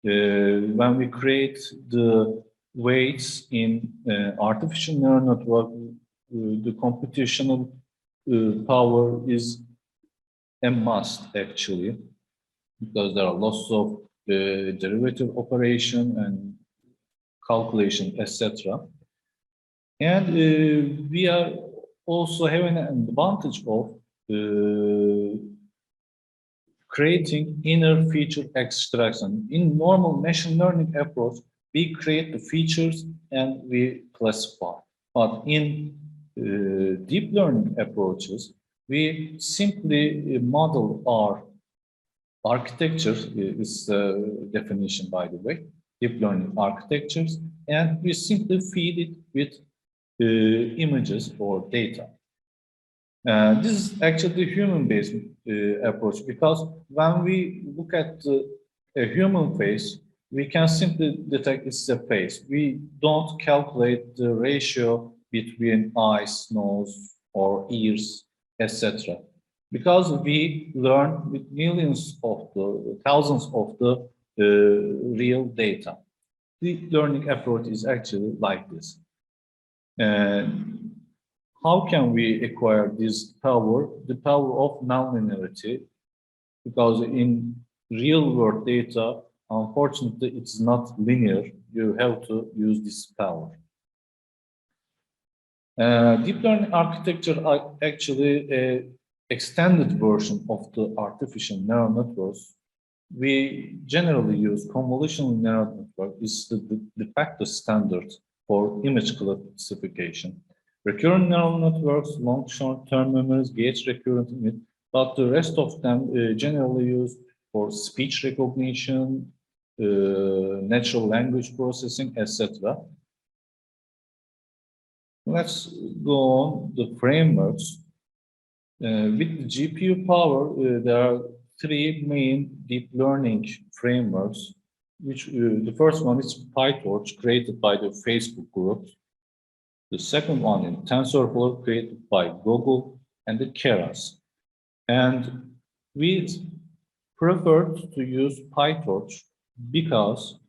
When we create the weights in artificial neural network, the computational power is a must actually, because there are lots of derivative operation and calculation, etc. And we are also having an advantage of creating inner feature extraction. In normal machine learning approach, we create the features and we classify. But in deep learning approaches, we simply model our architecture, is the definition, by the way, deep learning architectures, and we simply feed it with images or data. This is actually the human-based approach, because when we look at a human face, we can simply detect it's a face. We don't calculate the ratio between eyes, nose, or ears, etc. Because we learn with millions of the thousands of the real data. The learning approach is actually like this. And how can we acquire this power? The power of nonlinearity, because in real world data, unfortunately, it's not linear. You have to use this power. Deep learning architecture are actually an extended version of the artificial neural networks. We generally use convolutional neural network. It's the de facto standard for image classification. Recurrent neural networks, long short-term memories, gauge recurrent image, but the rest of them generally used for speech recognition, natural language processing, etc. Let's go on the frameworks. With the GPU power, there are three main deep learning frameworks, which the first one is Pytorch, created by the Facebook group. The second one is TensorFlow, created by Google, and the Keras. And we preferred to use Pytorch because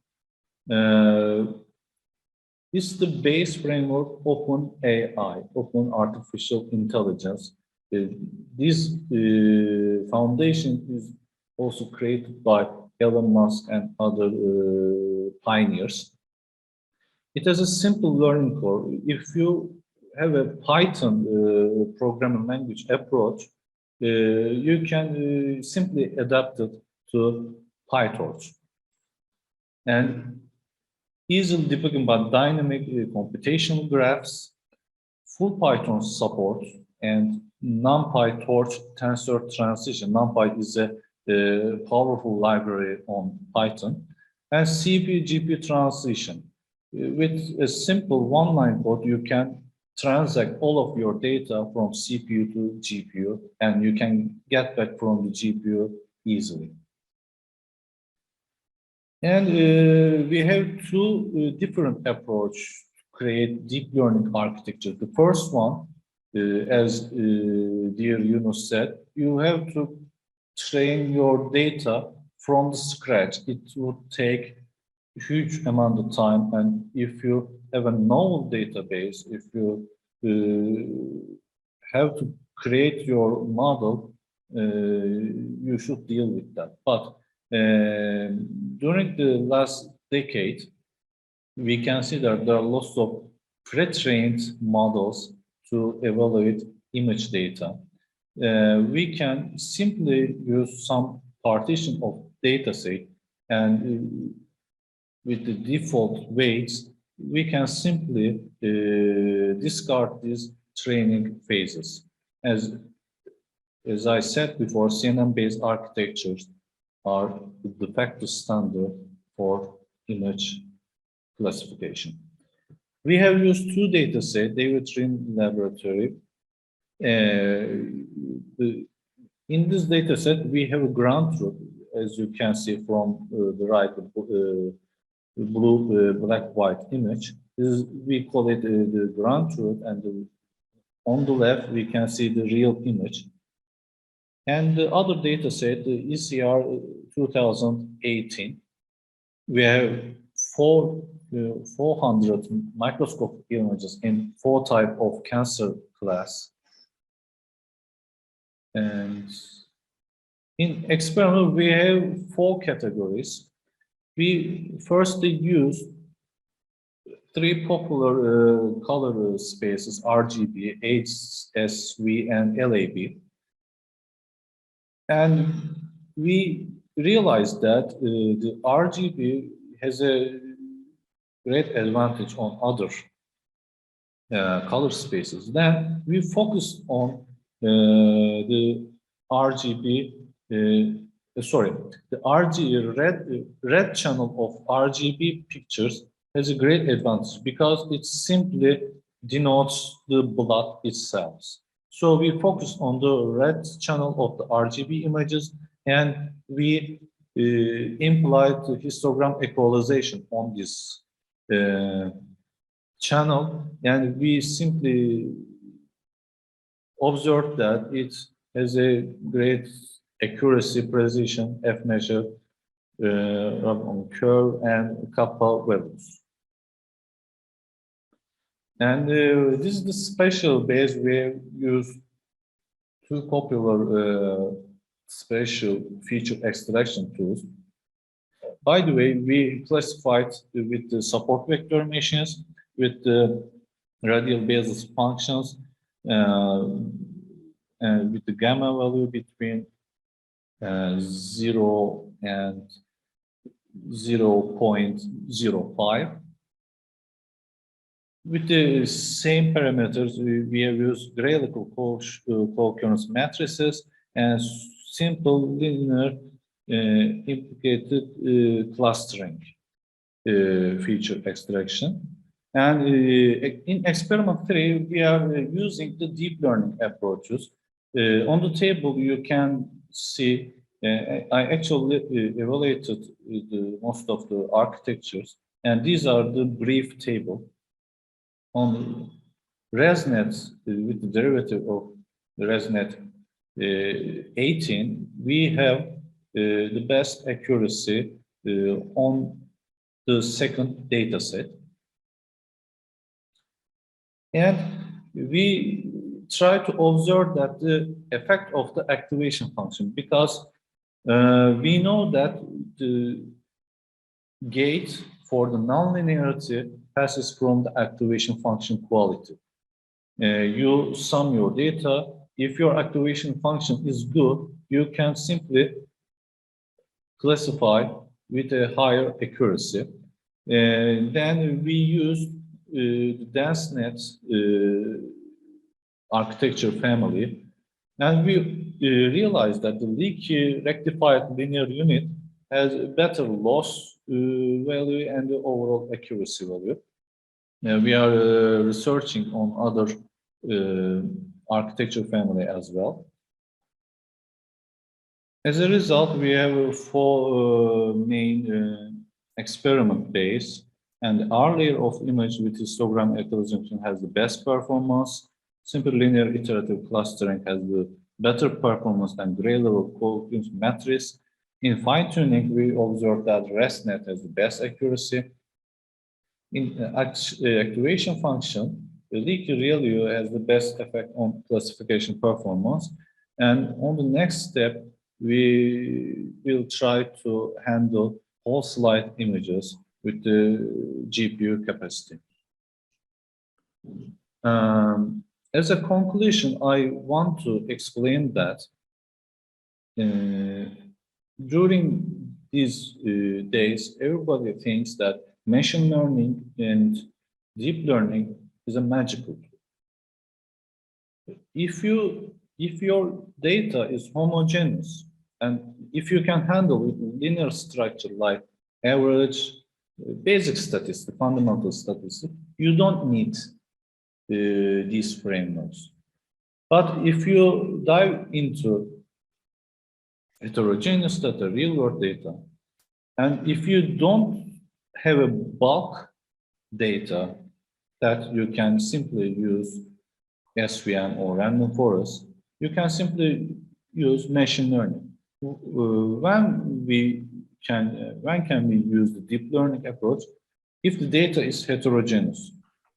it's the base framework of Open AI, Open Artificial Intelligence. This foundation is also created by Elon Musk and other pioneers. It has a simple learning curve. If you have a Python programming language approach, you can simply adapt it to Pytorch. And easily debugging by dynamic computational graphs, full Python support, and NumPy-Torch tensor transition. NumPy is a powerful library on Python. And CPU-GPU transition. With a simple one-line code, you can transact all of your data from CPU to GPU, and you can get back from the GPU easily. And we have two different approaches to create deep learning architecture. The first one, as dear Yunus said, you have to train your data from the scratch. It would take a huge amount of time, and if you have a novel database, if you have to create your model, you should deal with that. But during the last decade, we can see that there are lots of pre-trained models to evaluate image data. We can simply use some partition of data set, and with the default weights, we can simply discard these training phases. As I said before, CNN-based architectures are the de facto standard for image classification. We have used two data sets, David Rin Laboratory. In this data set, we have a ground truth, as you can see from the right, blue, black, white image. We call it the ground truth, and on the left, we can see the real image. And the other data set, the ECR 2018, we have 400 microscopic images in 4 types of cancer class. And in experiment, we have 4 categories. We firstly use 3 popular color spaces, RGB, HSV, and LAB. And we realized that the RGB has a great advantage on other color spaces. Then we focused on the RGB, the red channel of RGB pictures has a great advantage because it simply denotes the blood itself. So we focus on the red channel of the RGB images, and we implied the histogram equalization on this channel, and we simply observed that it has a great accuracy, precision, F measure on curve and kappa values. And this is the special base we use 2 popular special feature extraction tools. By the way, we classified with the support vector machines, with the radial basis functions, and with the gamma value between 0 and 0.05. With the same parameters, we have used graphical co-occurrence matrices and simple linear implicated clustering feature extraction. And in experiment 3, we are using the deep learning approaches. On the table, you can see I actually evaluated most of the architectures, and these are the brief table. On ResNet, with the derivative of ResNet 18, we have the best accuracy on the second data set. And we try to observe that the effect of the activation function, because we know that the gate for the nonlinearity passes from the activation function quality. You sum your data. If your activation function is good, you can simply classify with a higher accuracy. Then we use the DenseNet architecture family, and we realized that the leaky rectified linear unit has a better loss value and the overall accuracy value. We are researching on other architecture family as well. As a result, we have 4 main experiment base, and our layer of image with histogram equalization has the best performance. Simple linear iterative clustering has the better performance than gray level co-occurrence matrix. In fine-tuning, we observed that ResNet has the best accuracy. In activation function, the leaky ReLU has the best effect on classification performance. And on the next step, we will try to handle whole slide images with the GPU capacity. As a conclusion, I want to explain that during these days, everybody thinks that machine learning and deep learning is a magical tool. If your data is homogeneous And if you can handle with linear structure like average, basic statistics, fundamental statistics, you don't need these frameworks. But if you dive into heterogeneous data, real-world data, and if you don't have a bulk data that you can simply use SVM or random forest, you can simply use machine learning. When can we use the deep learning approach? If the data is heterogeneous,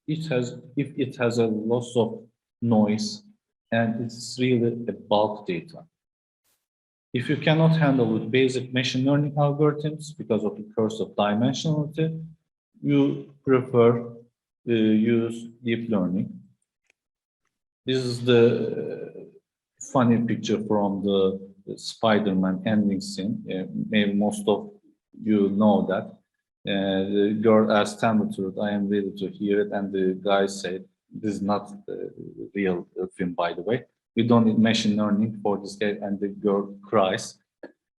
if it has a loss of noise, and it's really a bulk data. If you cannot handle with basic machine learning algorithms because of the curse of dimensionality, you prefer use deep learning. This is the funny picture from the Spider-Man ending scene. Maybe most of you know that. The girl asked temperature, I am ready to hear it, and the guy said, this is not the real film, by the way. We don't need machine learning for this guy, and the girl cries.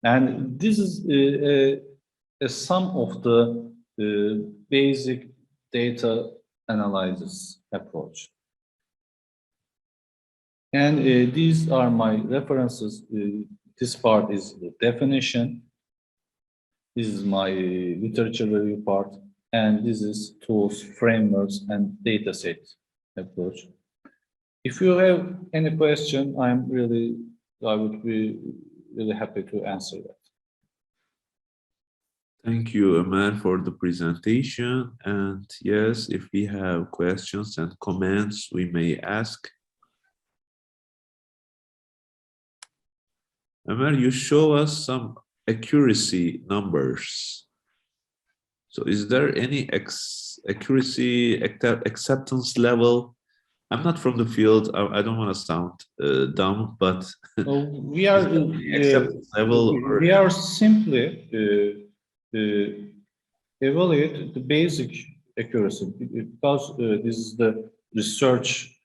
And this is a sum of the basic data analysis approach. And these are my references. This part is the definition. This is my literature review part. And this is tools, frameworks, and dataset approach. If you have any question, I would be really happy to answer that. Thank you, Ömer, for the presentation. And yes, if we have questions and comments, we may ask. Ömer, you show us some accuracy numbers. So is there any accuracy acceptance level? I'm not from the field. I don't want to sound dumb, but we are acceptance level. We are simply evaluate the basic accuracy because this is the research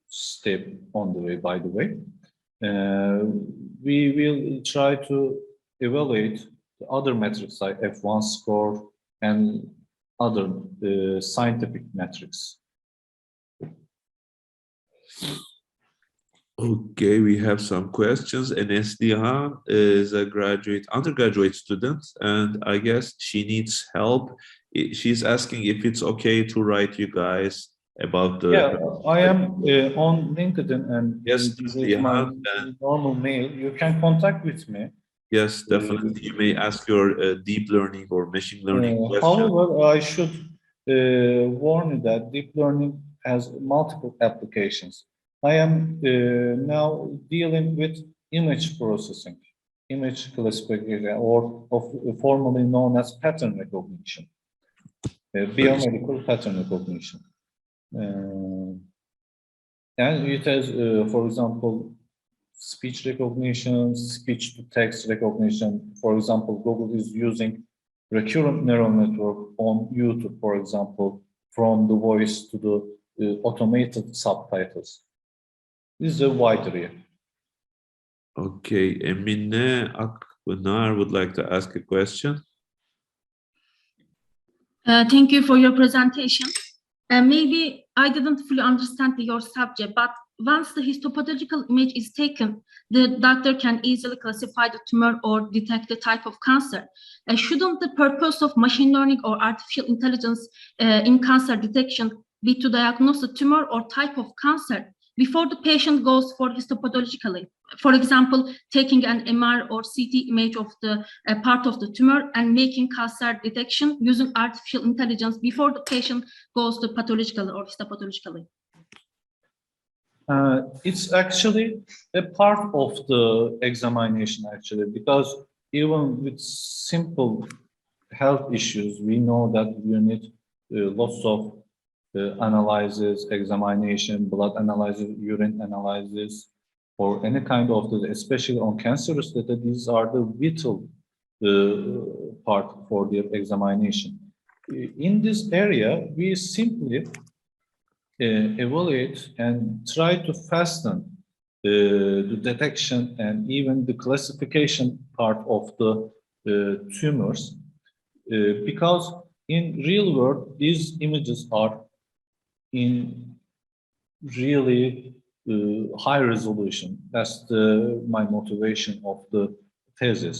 step on the way. By the way, we will try to evaluate the other metrics like F1 score and other scientific metrics. Okay, we have some questions. And Neslihan is a undergraduate student, and I guess she needs help. She's asking if it's okay to write you guys about the... Yeah, I am on LinkedIn, and yes, this is my normal mail. You can contact with me. Yes, definitely. You may ask your deep learning or machine learning question. However, I should warn you that deep learning has multiple applications. I am now dealing with image processing, image classification, or formerly known as pattern recognition, biomedical pattern recognition. And it has, for example, speech recognition, speech-to-text recognition. For example, Google is using recurrent neural network on YouTube, for example, from the voice to the automated subtitles. This is a wide area. Okay, Emine Akpınar would like to ask a question. Thank you for your presentation. Maybe I didn't fully understand your subject, but once the histopathological image is taken, the doctor can easily classify the tumor or detect the type of cancer. Shouldn't the purpose of machine learning or artificial intelligence in cancer detection be to diagnose the tumor or type of cancer before the patient goes for histopathologically? For example, taking an MR or CT image of the part of the tumor and making cancer detection using artificial intelligence before the patient goes to pathologically or histopathologically. It's actually a part of the examination, actually, because even with simple health issues, we know that you need lots of analysis, examination, blood analysis, urine analysis, or any kind of, especially on cancerous data, these are the vital part for their examination. In this area, we simply evaluate and try to fasten the detection and even the classification part of the tumors, because in real world these images are in really high resolution. That's my motivation of the thesis.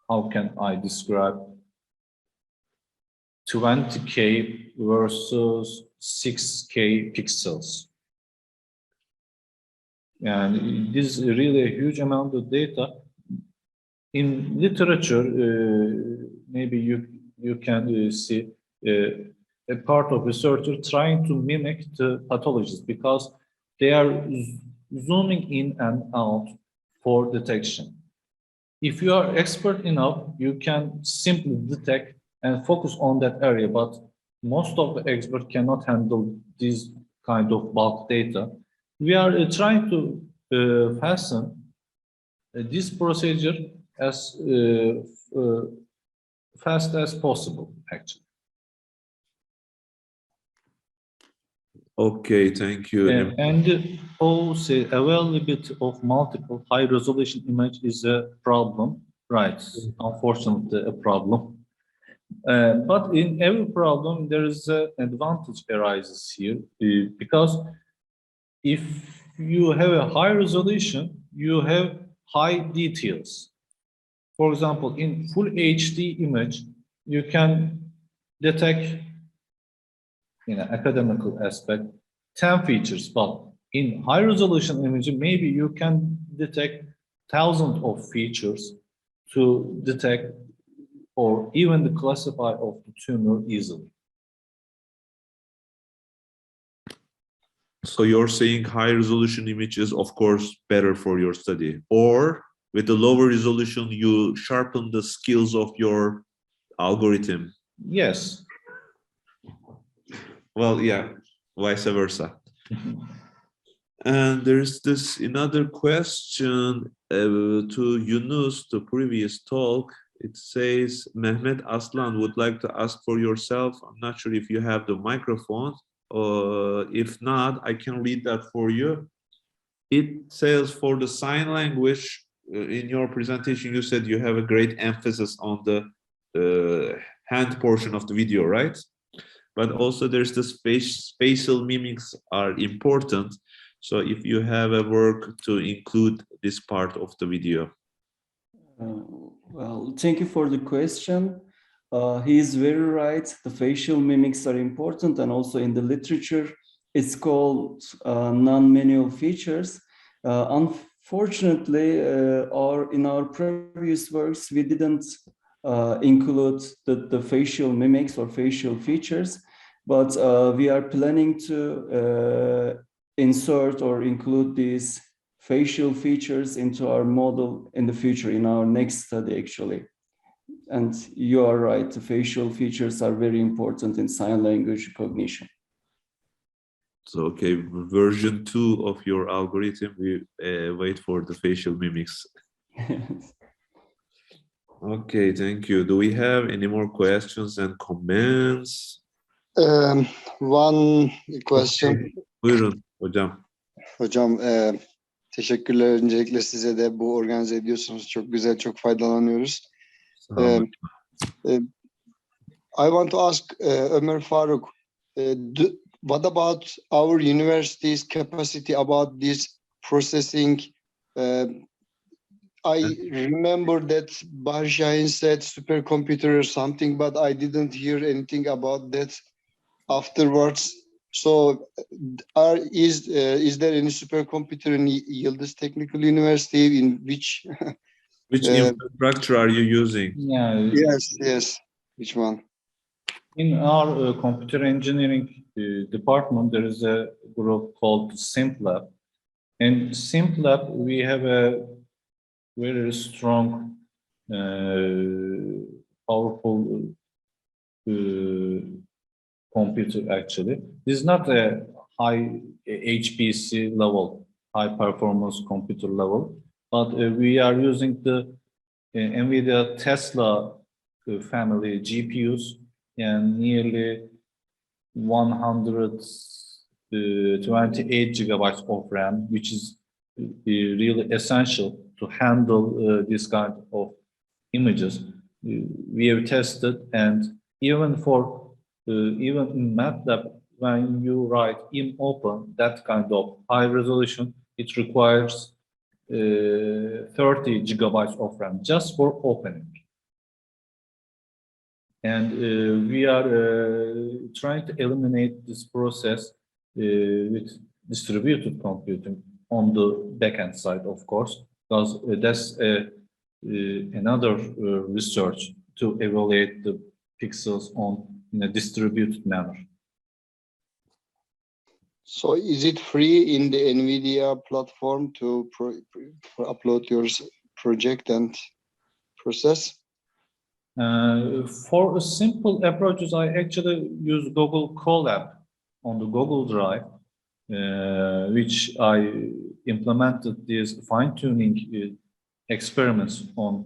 How can I describe 20K versus 6K pixels? And this is really a huge amount of data. In literature, maybe you can see a part of researcher trying to mimic the pathologists because they are zooming in and out for detection. If you are expert enough, you can simply detect and focus on that area, but most of the experts cannot handle this kind of bulk data. We are trying to fasten this procedure as fast as possible, actually. Okay, thank you. And also availability of multiple high-resolution image is a problem, right? Unfortunately, a problem. But in every problem, there is an advantage arises here because if you have a high resolution, you have high details. For example, in full HD image, you can detect, in an academical aspect, 10 features, but in high resolution image, maybe you can detect thousands of features to detect or even to classify of the tumor easily. So you're saying high resolution image is of course better for your study, or with the lower resolution, you sharpen the skills of your algorithm? Yes. Well, yeah, vice versa. And there's this another question to Yunus, the previous talk. It says, Mehmet Aslan would like to ask for yourself. I'm not sure if you have the microphone, or if not, I can read that for you. It says for the sign language, in your presentation, you said you have a great emphasis on the hand portion of the video, right? But also there's the spatial mimics are important. So if you have a work to include this part of the video. Well, thank you for the question. He is very right. The facial mimics are important, and also in the literature, it's called non-manual features. Unfortunately, in our previous works, we didn't include the facial mimics or facial features, but we are planning to insert or include these facial features into our model in the future, in our next study, actually. And you are right, the facial features are very important in sign language recognition. So, okay, version 2 of your algorithm, we wait for the facial mimics. Okay, thank you. Do we have any more questions and comments? One question. Okay. Buyurun hocam. Hocam, teşekkürler öncelikle, size de bu organize ediyorsunuz. Çok güzel, çok faydalanıyoruz. I want to ask Ömer Faruk, what about our university's capacity about this processing? I remember that Bahar said supercomputer or something, but I didn't hear anything about that afterwards. So is there any supercomputer in Yıldız Technical University? In which infrastructure are you using? Yeah. Yes. Which one? In our computer engineering department, there is a group called SimpLab. In SimpLab, we have a very strong, powerful computer, actually. This is not a high HPC level, high performance computer level, but we are using the NVIDIA Tesla family GPUs and nearly 128 gigabytes of RAM, which is really essential to handle this kind of images. We have tested, and even in MATLAB, when you write in open that kind of high resolution, it requires 30 gigabytes of RAM just for opening. And we are trying to eliminate this process with distributed computing on the backend side, of course, because that's another research to evaluate the pixels in a distributed manner. So is it free in the NVIDIA platform to upload your project and process? For a simple approaches, I actually use Google Colab on the Google Drive, which I implemented these fine-tuning experiments on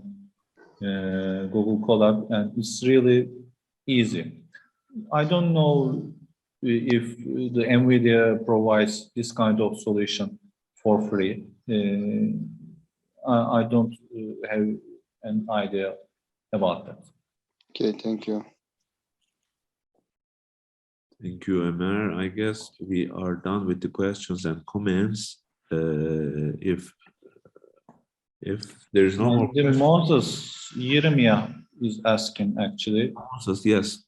Google Colab, and it's really easy. I don't know if the NVIDIA provides this kind of solution for free. I don't have an idea about that. Okay, thank you. Thank you, Ömer. I guess we are done with the questions and comments. If there's no more questions. Moses Yeremia is asking, actually. Moses, yes.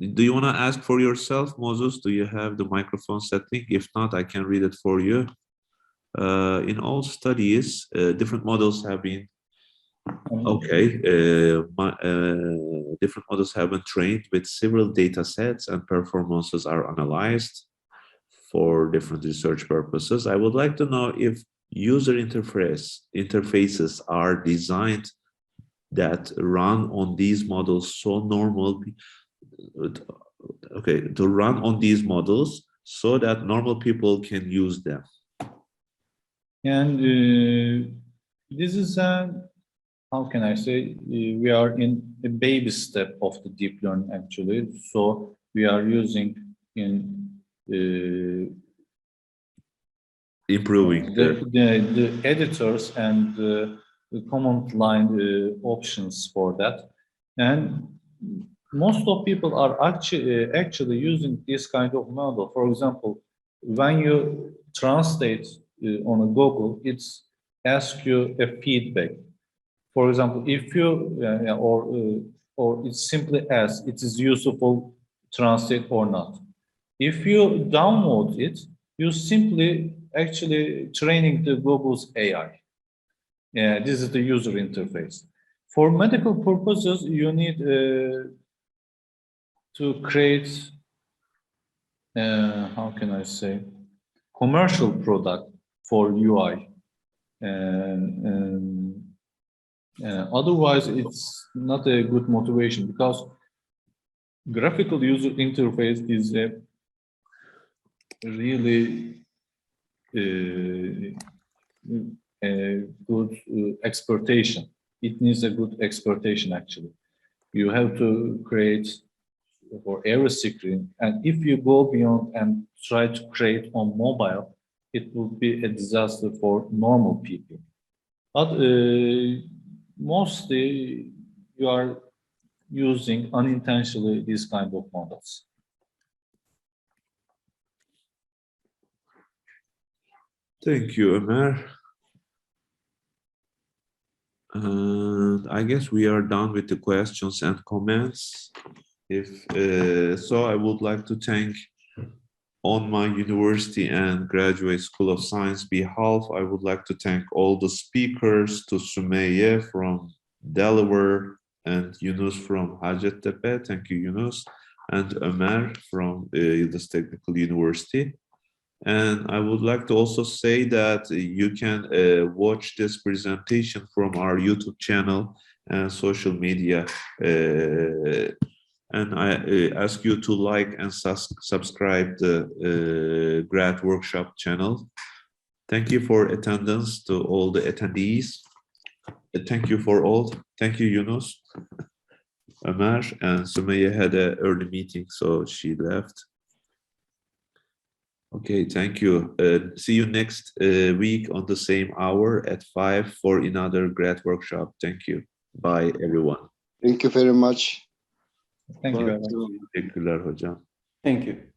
Do you want to ask for yourself, Moses? Do you have the microphone setting? If not, I can read it for you. In all studies, different models have been different models have been trained with several data sets, and performances are analyzed for different research purposes. I would like to know if user interfaces are designed that run on these models so to run on these models so that normal people can use them. And this is how can I say, we are in a baby step of the deep learning, actually. So we are using in improving the editors and the command line options for that. And most of people are actually using this kind of model. For example, when you translate on a Google, it's asks you a feedback. For example, if you or it simply asks it is useful translate or not. If you download it, you simply actually training the Google's AI. Yeah, this is the user interface. For medical purposes, you need to create how can I say, commercial product for UI. Otherwise, it's not a good motivation, because graphical user interface is a really good exploitation. It needs a good exploitation, actually. You have to create for every screen, and if you go beyond and try to create on mobile, it will be a disaster for normal people. But mostly you are using unintentionally these kind of models. Thank you, Ömer. And I guess we are done with the questions and comments. So, I would like to thank, on my university and graduate school of science behalf, I would like to thank all the speakers, to Somayeh from Delaware and Yunus from Hacettepe. Thank you, Yunus, and Ömer from Yıldız Technical University. And I would like to also say that you can watch this presentation from our YouTube channel and social media. And I ask you to like and subscribe the Grad Workshop channel. Thank you for attendance to all the attendees. Thank you for all. Thank you, Yunus. Ömer and Somayeh had an early meeting, so she left. Okay, thank you. See you next week on the same hour at 5 for another grad workshop. Thank you. Bye, everyone. Thank you very much. Thank you very Bye. much. Teşekkürler hocam. Thank you.